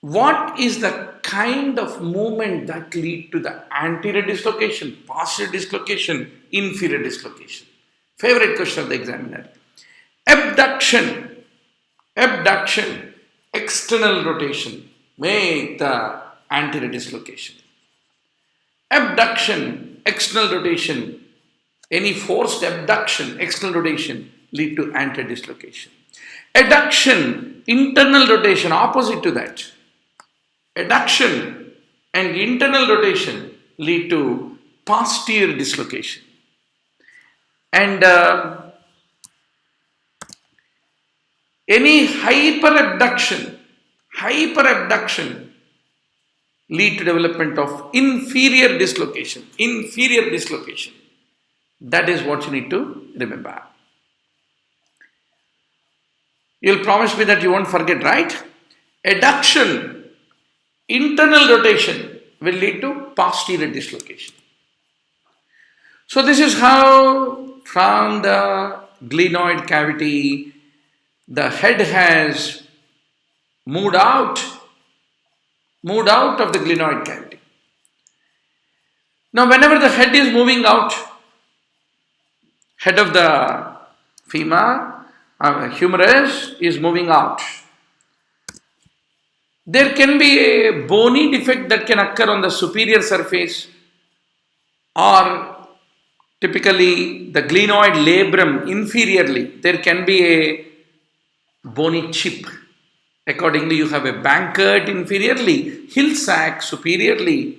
what is the kind of movement that lead to the anterior dislocation, posterior dislocation, inferior dislocation. Favorite question of the examiner. Abduction, external rotation, make the anterior dislocation. Abduction, external rotation, any forced abduction, external rotation lead to anterior dislocation. Adduction, internal rotation, opposite to that. Adduction and internal rotation lead to posterior dislocation. And any hyperabduction lead to development of inferior dislocation. That is what you need to remember. You'll promise me that you won't forget, right? Adduction, internal rotation will lead to posterior dislocation. So this is how from the glenoid cavity the head has moved out of the glenoid cavity. Now whenever the head is moving out, head of the femur, humerus is moving out, there can be a bony defect that can occur on the superior surface, or typically the glenoid labrum inferiorly, there can be a bony chip. Accordingly, you have a Bankert inferiorly, hill sac superiorly.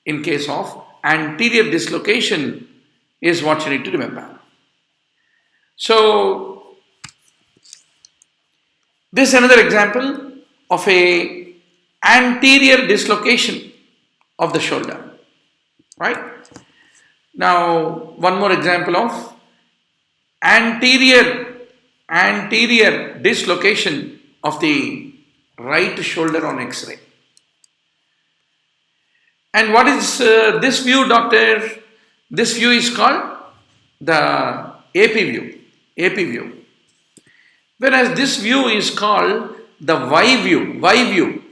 In case of anterior dislocation is what you need to remember. So, this is another example of a anterior dislocation of the shoulder, right? Now, one more example of anterior dislocation of the right shoulder on X-ray. And what is this view, doctor? This view is called the AP view. Whereas this view is called the Y view.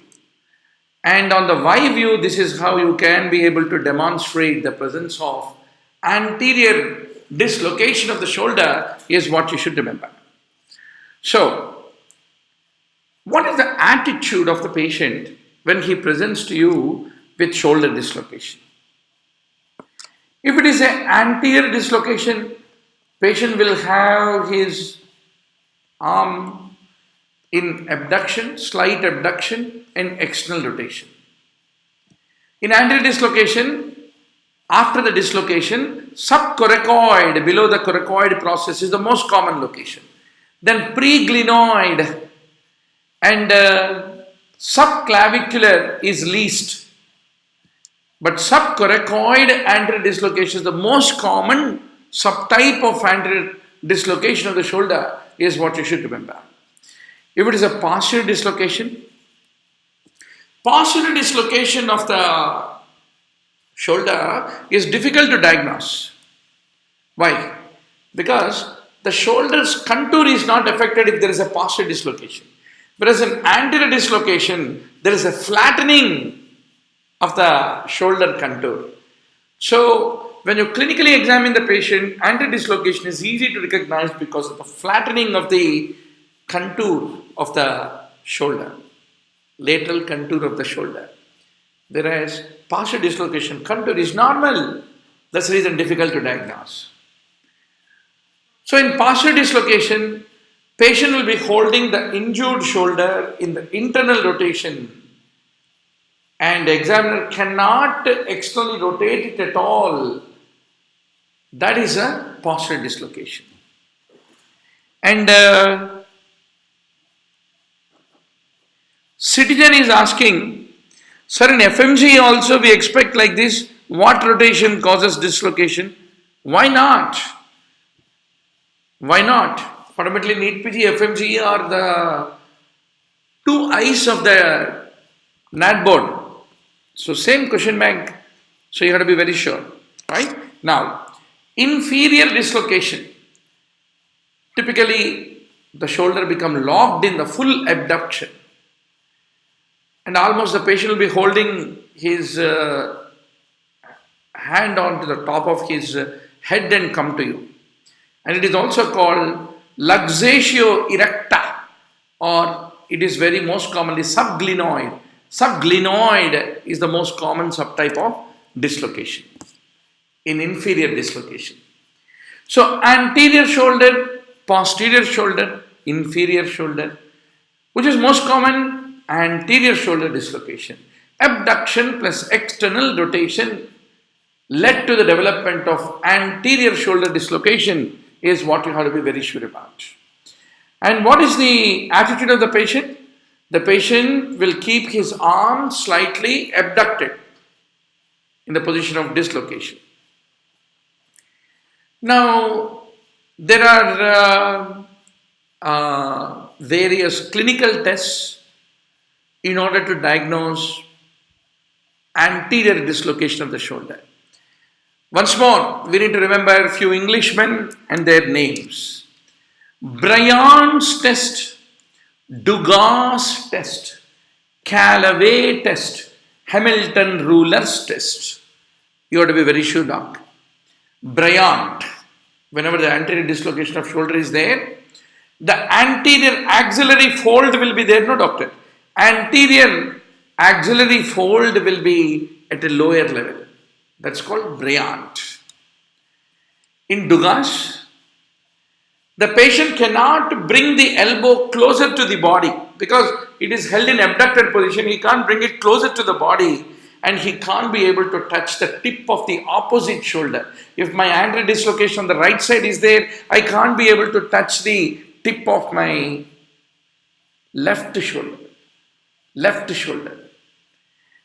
And on the Y view, this is how you can be able to demonstrate the presence of anterior dislocation of the shoulder is what you should remember. So, what is the attitude of the patient when he presents to you with shoulder dislocation? If it is an anterior dislocation, patient will have his arm in abduction, slight abduction and external rotation. In anterior dislocation, after the dislocation, subcoracoid, below the coracoid process is the most common location. Then preglenoid and subclavicular is least. But subcoracoid anterior dislocation is the most common subtype of anterior dislocation of the shoulder is what you should remember. If it is a posterior dislocation of the shoulder is difficult to diagnose. Why? Because the shoulder's contour is not affected if there is a posterior dislocation. Whereas in anterior dislocation, there is a flattening of the shoulder contour. So, when you clinically examine the patient, anterior dislocation is easy to recognize because of the flattening of the contour of the shoulder, lateral contour of the shoulder. Whereas posterior dislocation contour is normal. That's the reason difficult to diagnose. So in posterior dislocation, patient will be holding the injured shoulder in the internal rotation and examiner cannot externally rotate it at all, that is a posterior dislocation. And citizen is asking, sir, in FMGE also we expect like this, what rotation causes dislocation? Why not? Why not? Fundamentally, NEET PG, FMGE are the two eyes of the NAT board. So same question bank. So you have to be very sure, right? Now, inferior dislocation. Typically, the shoulder become locked in the full abduction, and almost the patient will be holding his hand onto the top of his head and come to you. And it is also called luxatio erecta, or it is very most commonly subglenoid. Subglenoid is the most common subtype of dislocation in inferior dislocation. So anterior shoulder, posterior shoulder, inferior shoulder, which is most common, anterior shoulder dislocation. Abduction plus external rotation led to the development of anterior shoulder dislocation is what you have to be very sure about. And what is the attitude of the patient? The patient will keep his arm slightly abducted in the position of dislocation. Now, there are various clinical tests in order to diagnose anterior dislocation of the shoulder. Once more, we need to remember a few Englishmen and their names. Bryan's test, Dugas test, Callaway test, Hamilton Ruler's test. You have to be very sure, doc. Bryan, whenever the anterior dislocation of shoulder is there, the anterior axillary fold will be there, no doctor. Anterior axillary fold will be at a lower level. That's called Bryan. In Dugas, the patient cannot bring the elbow closer to the body because it is held in abducted position. He can't bring it closer to the body and he can't be able to touch the tip of the opposite shoulder. If my anterior dislocation on the right side is there, I can't be able to touch the tip of my left shoulder.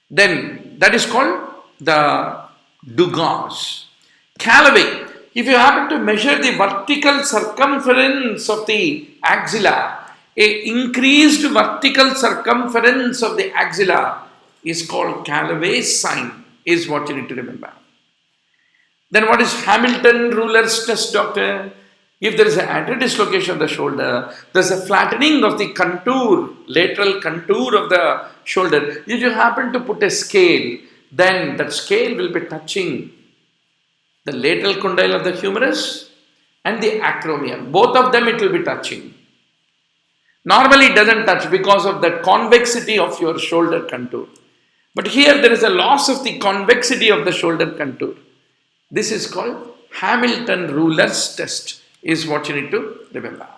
Then that is called the Dugas. Callaway, if you happen to measure the vertical circumference of the axilla, a increased vertical circumference of the axilla is called Callaway's sign, is what you need to remember. Then what is Hamilton Ruler's test, doctor? If there is an anterior dislocation of the shoulder, there is a flattening of the contour, lateral contour of the shoulder. If you happen to put a scale, then that scale will be touching the lateral condyle of the humerus and the acromion. Both of them it will be touching. Normally it doesn't touch because of the convexity of your shoulder contour. But here there is a loss of the convexity of the shoulder contour. This is called Hamilton Ruler's test, is what you need to remember.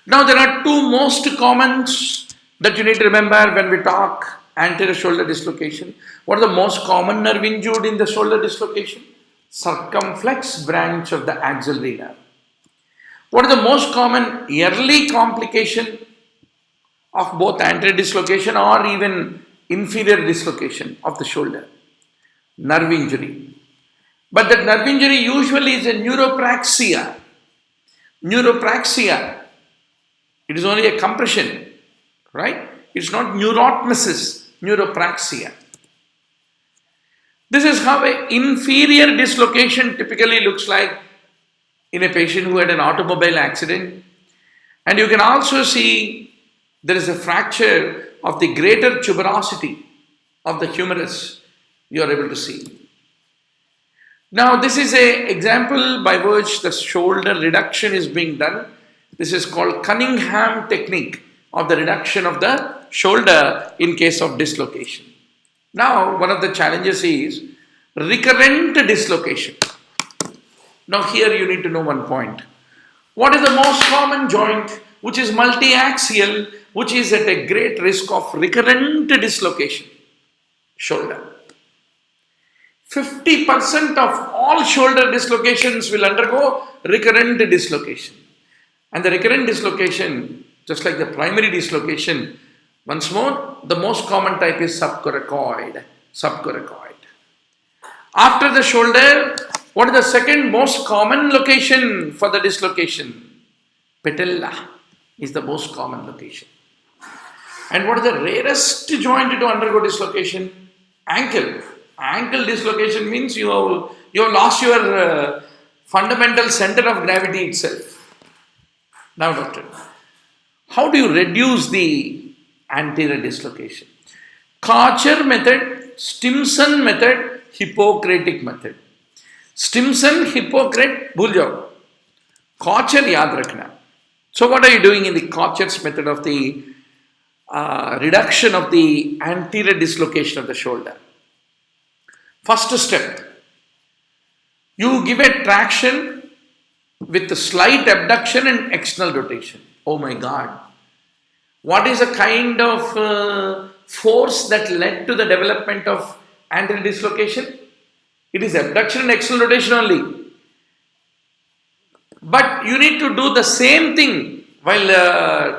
Now there are two most commons that you need to remember when we talk anterior shoulder dislocation. What are the most common nerve injured in the shoulder dislocation? Circumflex branch of the axillary nerve. What are the most common early complication of both anterior dislocation or even inferior dislocation of the shoulder? Nerve injury. But that nerve injury usually is a neuropraxia. Neuropraxia. It is only a compression, right? It's not neurotmesis, neuropraxia. This is how an inferior dislocation typically looks like in a patient who had an automobile accident. And you can also see there is a fracture of the greater tuberosity of the humerus. You are able to see. Now this is an example by which the shoulder reduction is being done. This is called Cunningham technique of the reduction of the shoulder in case of dislocation. Now one of the challenges is recurrent dislocation. Now here you need to know one point. What is the most common joint which is multi-axial, which is at a great risk of recurrent dislocation? shoulder. 50% of all shoulder dislocations will undergo recurrent dislocation. And the recurrent dislocation, just like the primary dislocation, once more, the most common type is subcoracoid. After the shoulder, what is the second most common location for the dislocation? Patella is the most common location. And what is the rarest joint to undergo dislocation? Ankle. Ankle dislocation means you have lost your fundamental center of gravity itself. Now, doctor, how do you reduce the anterior dislocation? Karcher method, Stimson method, Hippocratic method. Stimson, Hippocrate, bhul jao. Karcher yaad rakhna. So what are you doing in the Karcher's method of the reduction of the anterior dislocation of the shoulder? First step, you give a traction with a slight abduction and external rotation. Oh my God. What is the kind of force that led to the development of anterior dislocation? It is abduction and external rotation only. But you need to do the same thing while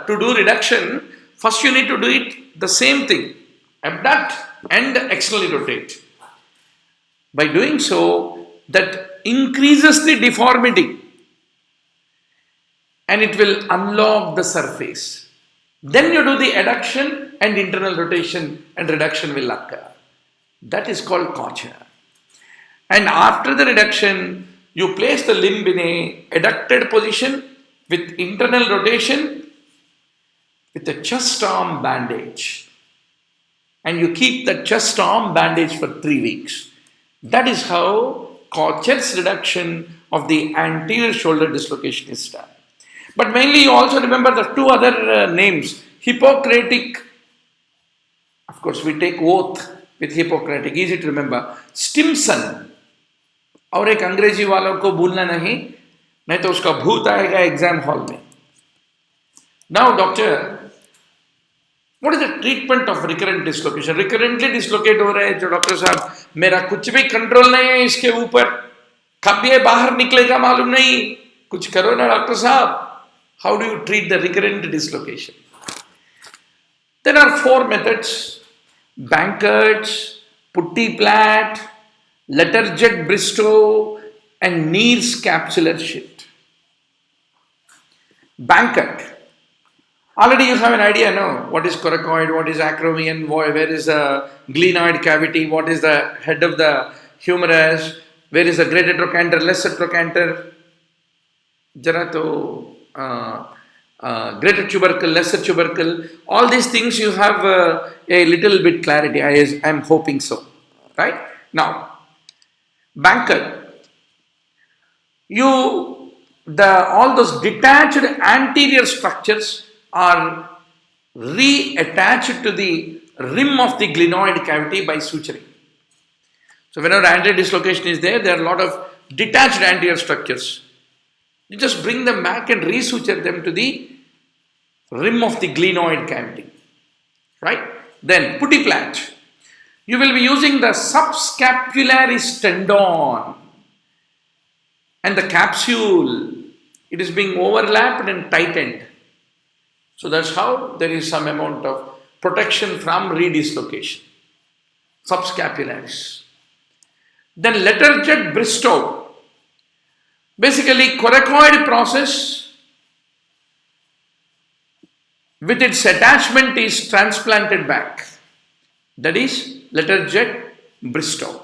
to do reduction. First you need to do it the same thing. Abduct and externally rotate. By doing so, that increases the deformity and it will unlock the surface. Then you do the adduction and internal rotation and reduction will occur. That is called Karcher. And after the reduction, you place the limb in a adducted position with internal rotation with a chest arm bandage. And you keep the chest arm bandage for 3 weeks. That is how Karcher's reduction of the anterior shoulder dislocation is done. But mainly you also remember the two other names, Hippocratic. Of course, we take oath with Hippocratic, easy to remember. Stimson. और एक अंग्रेजी वालों को भूलना नहीं तो उसका भूत आएगा एग्जाम हॉल में. Now, doctor, what is the treatment of recurrent dislocation? Recurrently dislocate हो रहा है जो डॉक्टर साहब, मेरा कुछ भी कंट्रोल नहीं है इसके ऊपर, कब ये बाहर निकलेगा मालूम नहीं, कुछ करो ना डॉक्टर साहब. How do you treat the recurrent dislocation? There are 4 methods: Banker's, Putty Platt, Letterjet Bristow, and Neer's capsular shift. Bankert. Already you have an idea, no? What is coracoid, what is acromion, where is the glenoid cavity, what is the head of the humerus, where is the greater trochanter, lesser trochanter, jara to greater tubercle, lesser tubercle. All these things you have a little bit clarity. I am hoping so. Right? Now, Bankert. All those detached anterior structures are reattached to the rim of the glenoid cavity by suturing. So whenever anterior dislocation is there are a lot of detached anterior structures. You just bring them back and resuture them to the rim of the glenoid cavity. Right? Then Putty Platt. You will be using the subscapularis tendon and the capsule. It is being overlapped and tightened. So that's how there is some amount of protection from redislocation. Subscapularis. Then Letterjet Bristow. Basically, coracoid process with its attachment is transplanted back. That is Letterjet Bristow.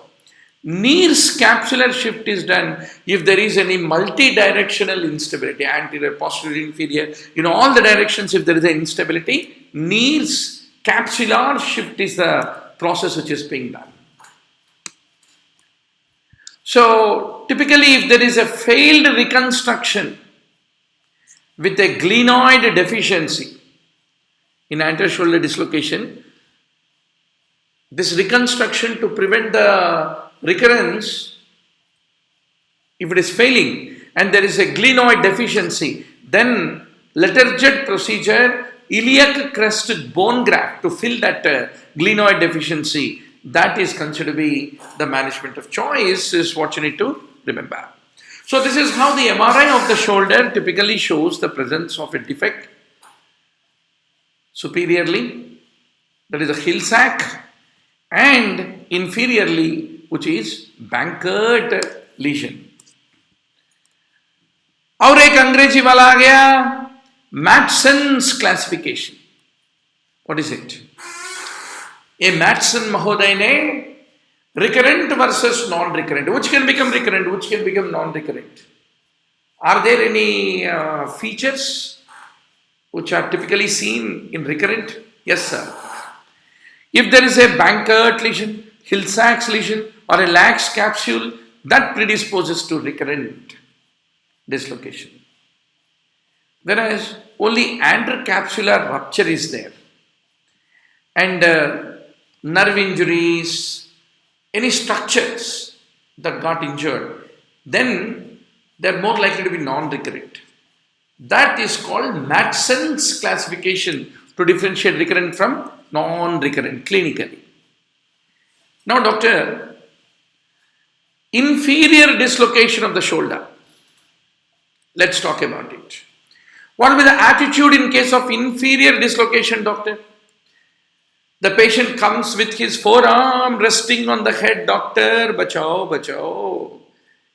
Neer's capsular shift is done if there is any multi-directional instability, anterior, posterior, inferior, all the directions. If there is an instability, Neer's capsular shift is the process which is being done. So, typically if there is a failed reconstruction with a glenoid deficiency in anterior shoulder dislocation, this reconstruction to prevent the recurrence, if it is failing and there is a glenoid deficiency, then Letterjet procedure, iliac crest bone graft to fill that glenoid deficiency that is considered to be the management of choice, is what you need to remember. So this is how the MRI of the shoulder typically shows the presence of a defect superiorly, that is a heel sac, and inferiorly, which is bankered lesion. और एक अंग्रेजी वाला आ गया, Matson's classification. What is it? A Matson Mahoday ne recurrent versus non-recurrent. Which can become recurrent, which can become non-recurrent? Are there any features which are typically seen in recurrent? Yes, sir. If there is a bankered lesion, Hill-Sachs lesion, or a lax capsule, that predisposes to recurrent dislocation. Whereas only intercapsular rupture is there. And nerve injuries, any structures that got injured, then they're more likely to be non-recurrent. That is called Matson's classification to differentiate recurrent from non-recurrent clinically. Now, doctor, inferior dislocation of the shoulder. Let's talk about it. What will be the attitude in case of inferior dislocation, doctor? The patient comes with his forearm resting on the head, doctor, bachao, bachao.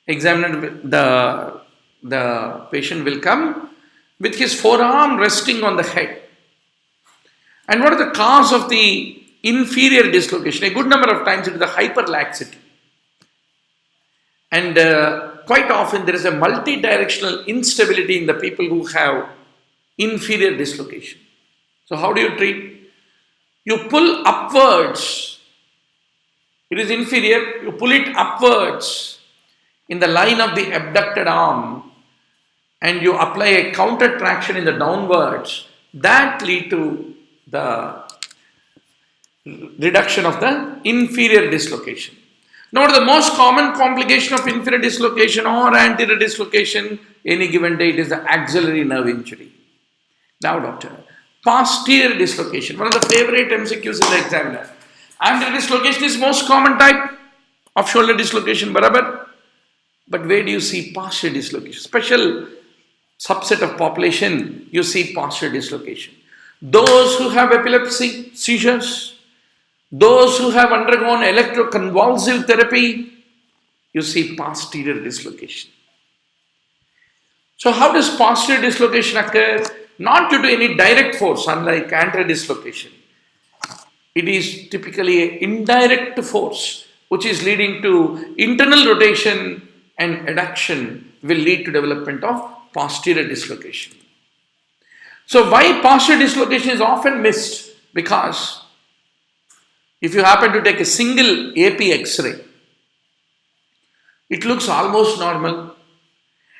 Examiner, the patient will come with his forearm resting on the head. And what is the cause of the inferior dislocation? A good number of times it is the hyperlaxity. And quite often there is a multi-directional instability in the people who have inferior dislocation. So how do you treat? You pull upwards. It is inferior. You pull it upwards in the line of the abducted arm and you apply a counter traction in the downwards. That lead to the reduction of the inferior dislocation. Now, the most common complication of inferior dislocation or anterior dislocation any given day, it is the axillary nerve injury. Now, doctor, posterior dislocation, one of the favorite MCQs in the examiner. Anterior dislocation is most common type of shoulder dislocation, barabar. But where do you see posterior dislocation? Special subset of population, you see posterior dislocation. Those who have epilepsy, seizures, those who have undergone electroconvulsive therapy, you see posterior dislocation. So how does posterior dislocation occur? Not due to any direct force, unlike anterior dislocation. It is typically an indirect force, which is leading to internal rotation and adduction will lead to development of posterior dislocation. So why posterior dislocation is often missed? Because if you happen to take a single AP X-ray, it looks almost normal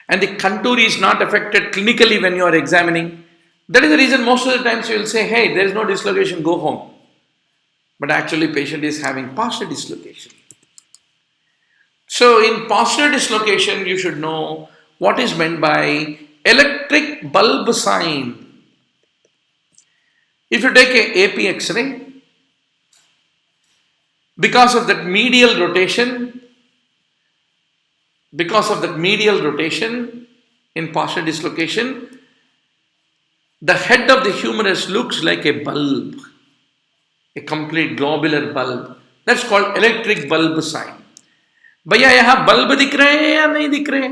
and the contour is not affected clinically when you are examining. That is the reason most of the times you will say, hey, there is no dislocation, go home. But actually patient is having posterior dislocation. So in posterior dislocation, you should know what is meant by electric bulb sign. If you take a AP X-ray, because of that medial rotation in posterior dislocation, the head of the humerus looks like a bulb, a complete globular bulb. That's called electric bulb sign. भैया यहाँ bulb दिख रहे हैं या नहीं दिख रहे?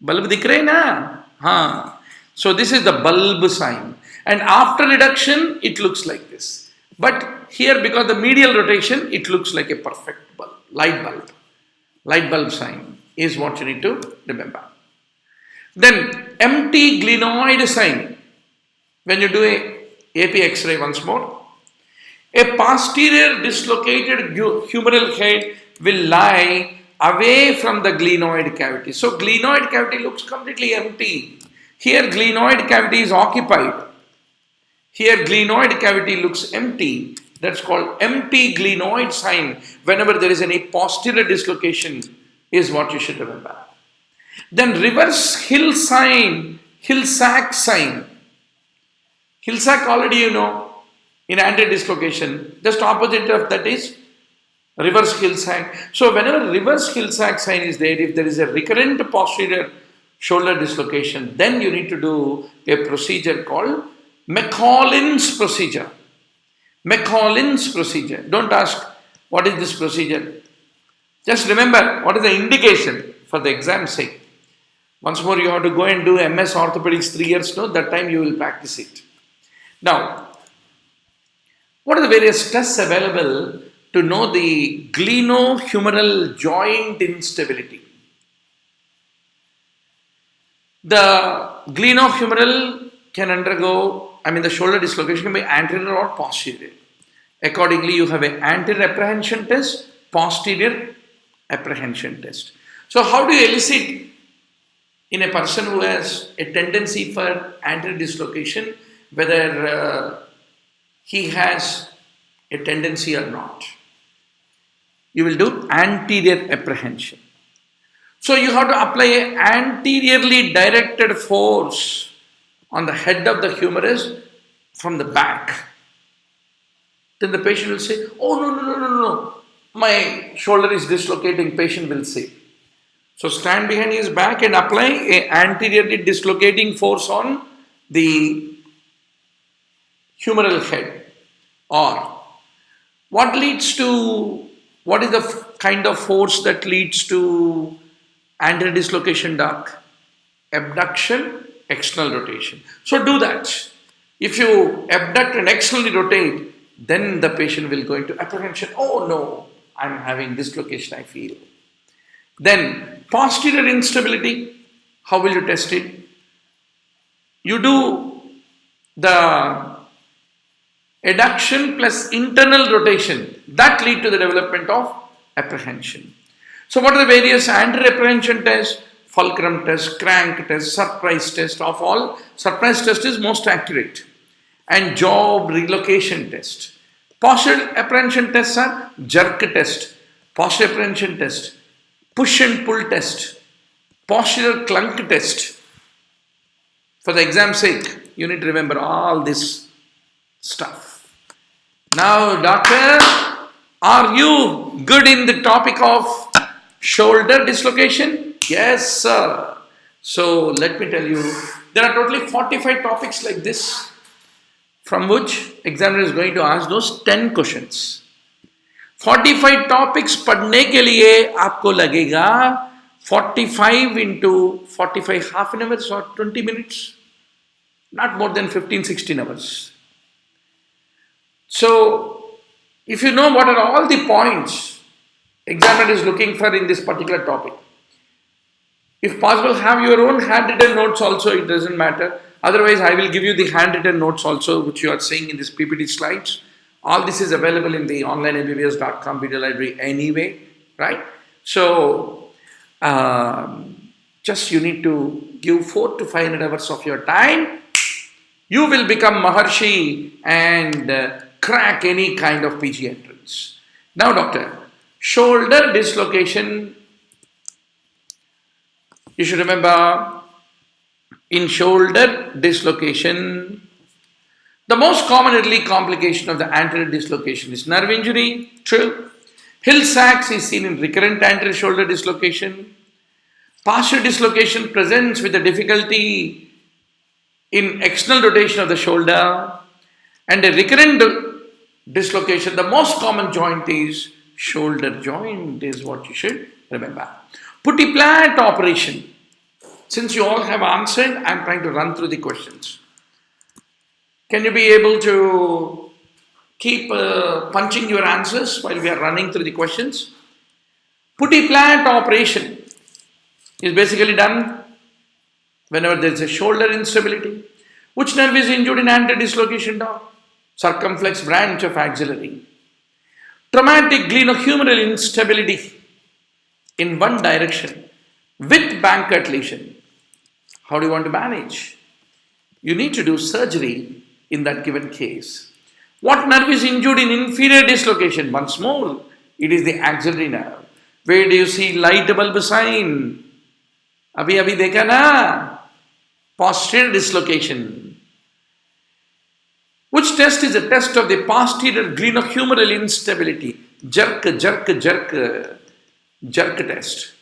Bulb दिख रहे ना? हाँ. So this is the bulb sign. And after reduction, it looks like this. But here, because the medial rotation, it looks like a perfect bulb, light bulb. Light bulb sign is what you need to remember. Then empty glenoid sign. When you do a AP X-ray once more, a posterior dislocated humeral head will lie away from the glenoid cavity. So glenoid cavity looks completely empty. Here glenoid cavity is occupied. Here glenoid cavity looks empty. That's called empty glenoid sign. Whenever there is any posterior dislocation is what you should remember. Then reverse hill sign, Hill-Sachs sign. Hill-Sachs already you know, in anterior dislocation, just opposite of that is reverse heel sag. So whenever reverse heel sag sign is there, if there is a recurrent posterior shoulder dislocation, then you need to do a procedure called McCollin's procedure. McCollin's procedure. Don't ask what is this procedure. Just remember what is the indication for the exam sake. Once more, you have to go and do MS Orthopedics 3 years. No, that time you will practice it. Now, what are the various tests available to know the glenohumeral joint instability? The glenohumeral can undergo, the shoulder dislocation can be anterior or posterior. Accordingly, you have an anterior apprehension test, posterior apprehension test. So, how do you elicit in a person who has a tendency for anterior dislocation whether he has a tendency or not? You will do anterior apprehension. So you have to apply an anteriorly directed force on the head of the humerus from the back. Then the patient will say, oh no, my shoulder is dislocating, patient will say. So stand behind his back and apply an anteriorly dislocating force on the humeral head. Or what is the kind of force that leads to anterior dislocation, doc? Abduction, external rotation. So do that. If you abduct and externally rotate, then the patient will go into apprehension. Oh no, I'm having dislocation, I feel. Then posterior instability, how will you test it? You do the adduction plus internal rotation, that lead to the development of apprehension. So what are the various anterior apprehension tests? Fulcrum test, crank test, surprise test. Of all, surprise test is most accurate. And jaw relocation test. Posterior apprehension tests are jerk test, posterior apprehension test, push and pull test, posterior clunk test. For the exam sake, you need to remember all this stuff. Now, doctor, are you good in the topic of shoulder dislocation? Yes, sir. So, let me tell you, there are totally 45 topics like this, from which examiner is going to ask those 10 questions. 45 topics पढ़ने के लिए आपको लगेगा 45 into 45 half an hour or 20 minutes, not more than 15-16 hours. So, if you know what are all the points examiner is looking for in this particular topic, if possible, have your own handwritten notes also, it doesn't matter. Otherwise, I will give you the handwritten notes also, which you are seeing in this PPT slides. All this is available in the online MBBS.com video library anyway, right? So, just you need to give 400 to 500 hours of your time. You will become Maharshi and crack any kind of PG entrance. Now, doctor, shoulder dislocation. You should remember, in shoulder dislocation, the most common early complication of the anterior dislocation is nerve injury. True. Hill sacks is seen in recurrent anterior shoulder dislocation. Posterior dislocation presents with a difficulty in external rotation of the shoulder. And a recurrent dislocation, the most common joint is shoulder joint, is what you should remember. Putty plant operation. Since you all have answered, I am trying to run through the questions. Can you be able to keep punching your answers while we are running through the questions? Putty plant operation is basically done whenever there is a shoulder instability. Which nerve is injured in anterior dislocation, doc? Circumflex branch of axillary. Traumatic glenohumeral instability in one direction with Bankert lesion. How do you want to manage? You need to do surgery in that given case. What nerve is injured in inferior dislocation? Once more, it is the axillary nerve. Where do you see light bulb sign? Abhi dekha na? Posterior dislocation. Which test is a test of the posterior glenohumeral instability? jerk test.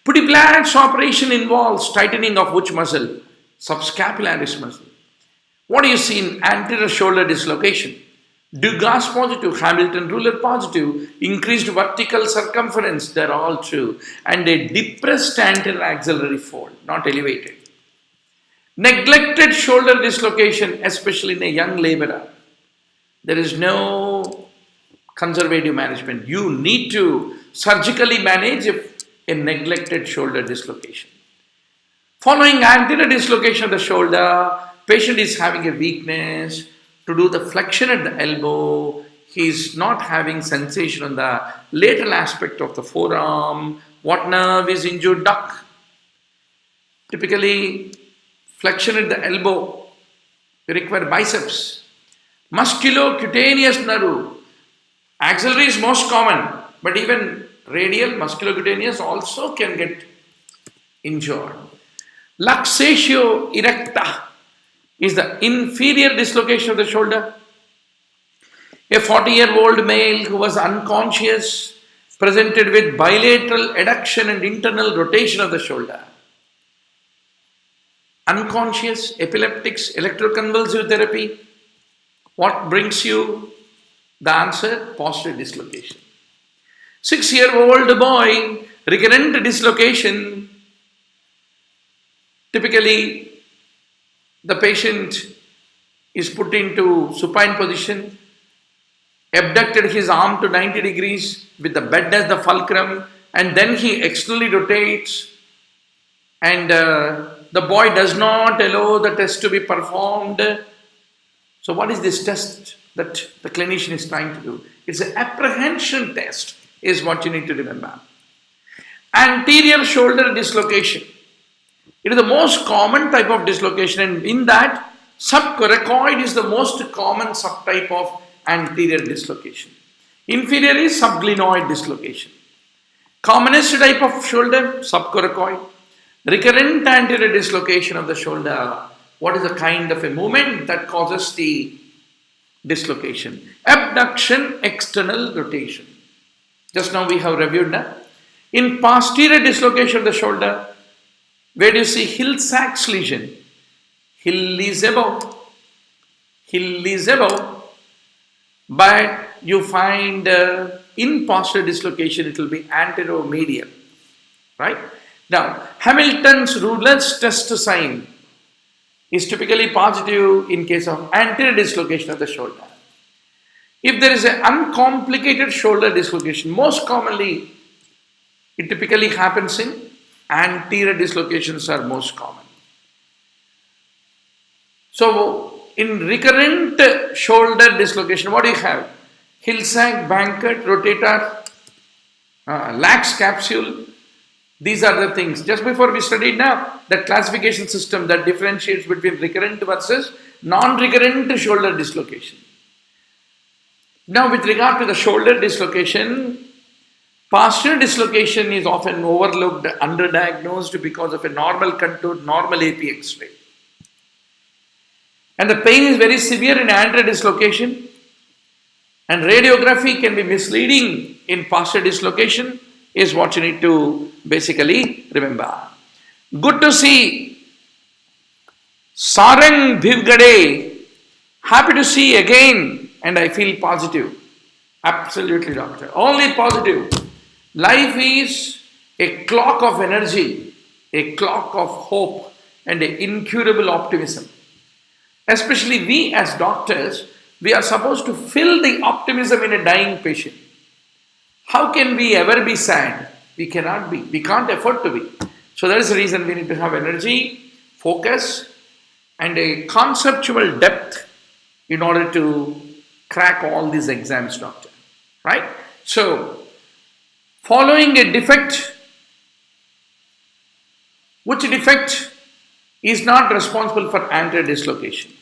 Pudiplat's operation involves tightening of which muscle? Subscapularis muscle. What do you see in anterior shoulder dislocation? Dugas positive, Hamilton ruler positive, increased vertical circumference, they're all true, and a depressed anterior axillary fold, not elevated. Neglected shoulder dislocation, especially in a young laborer. There is no conservative management. You need to surgically manage a neglected shoulder dislocation. Following anterior dislocation of the shoulder, patient is having a weakness to do the flexion at the elbow. He is not having sensation on the lateral aspect of the forearm. What nerve is injured? Duck. Typically, flexion at the elbow, you require biceps. Musculocutaneous nerve. Axillary is most common, but even radial, musculocutaneous also can get injured. Luxatio erecta is the inferior dislocation of the shoulder. A 40-year-old male who was unconscious presented with bilateral adduction and internal rotation of the shoulder. Unconscious, epileptics, electroconvulsive therapy. What brings you the answer? Posterior dislocation. 6-year-old boy, recurrent dislocation. Typically, the patient is put into supine position, abducted his arm to 90 degrees with the bed as the fulcrum, and then he externally rotates, and the boy does not allow the test to be performed. So what is this test that the clinician is trying to do? It's an apprehension test, is what you need to remember. Anterior shoulder dislocation. It is the most common type of dislocation, and in that, subcoracoid is the most common subtype of anterior dislocation. Inferior is subglenoid dislocation. Commonest type of shoulder, subcoracoid. Recurrent anterior dislocation of the shoulder. What is the kind of a movement that causes the dislocation? Abduction, external rotation. Just now we have reviewed that. In posterior dislocation of the shoulder, where do you see Hill-Sachs lesion? Hill is above, but you find in posterior dislocation it will be anteromedial, right? Now, Hamilton's ruler's test sign is typically positive in case of anterior dislocation of the shoulder. If there is an uncomplicated shoulder dislocation, most commonly it typically happens in anterior dislocations are most common. So, in recurrent shoulder dislocation, what do you have? Hill-Sachs, Bankert, rotator, Lakh's capsule. These are the things. Just before we studied now, that classification system that differentiates between recurrent versus non-recurrent shoulder dislocation. Now, with regard to the shoulder dislocation, posterior dislocation is often overlooked, underdiagnosed because of a normal contour, normal AP X-ray. And the pain is very severe in anterior dislocation, and radiography can be misleading in posterior dislocation, is what you need to basically remember. Good to see Sarang Bhivgade. Happy to see again, and I feel positive. Absolutely, doctor. Only positive. Life is a clock of energy, a clock of hope, and an incurable optimism. Especially we as doctors, we are supposed to fill the optimism in a dying patient. How can we ever be sad? We cannot be. We can't afford to be. So that is the reason we need to have energy, focus, and a conceptual depth in order to crack all these exams, doctor. Right? So, following a defect, which defect is not responsible for anterior dislocation?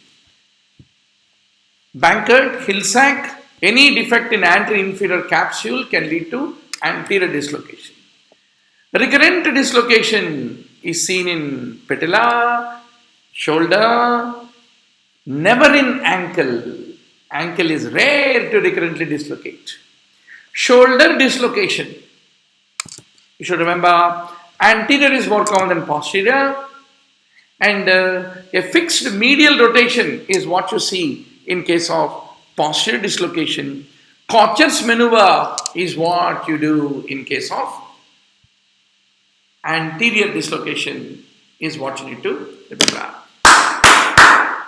Bankert, Hill-Sachs, any defect in anterior inferior capsule can lead to anterior dislocation. Recurrent dislocation is seen in patella, shoulder, never in ankle. Ankle is rare to recurrently dislocate. Shoulder dislocation. You should remember anterior is more common than posterior, and a fixed medial rotation is what you see in case of posterior dislocation. Caucher's maneuver is what you do in case of anterior dislocation is what you need to remember.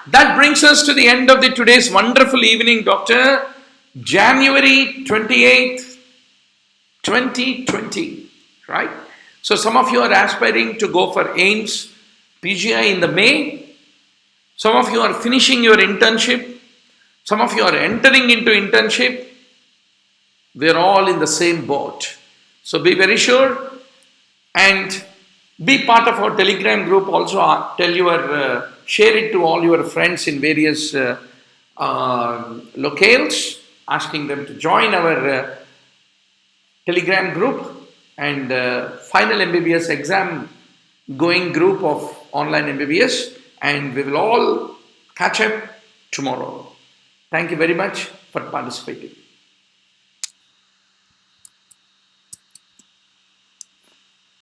That brings us to the end of today's wonderful evening, Doctor. January 28th, 2020, right? So some of you are aspiring to go for AIIMS, PGI in the May. Some of you are finishing your internship. Some of you are entering into internship. We're all in the same boat. So be very sure and be part of our Telegram group. Also share it to all your friends in various locales, asking them to join our Telegram group and final MBBS exam going group of online MBBS, and we will all catch up tomorrow. Thank you very much for participating.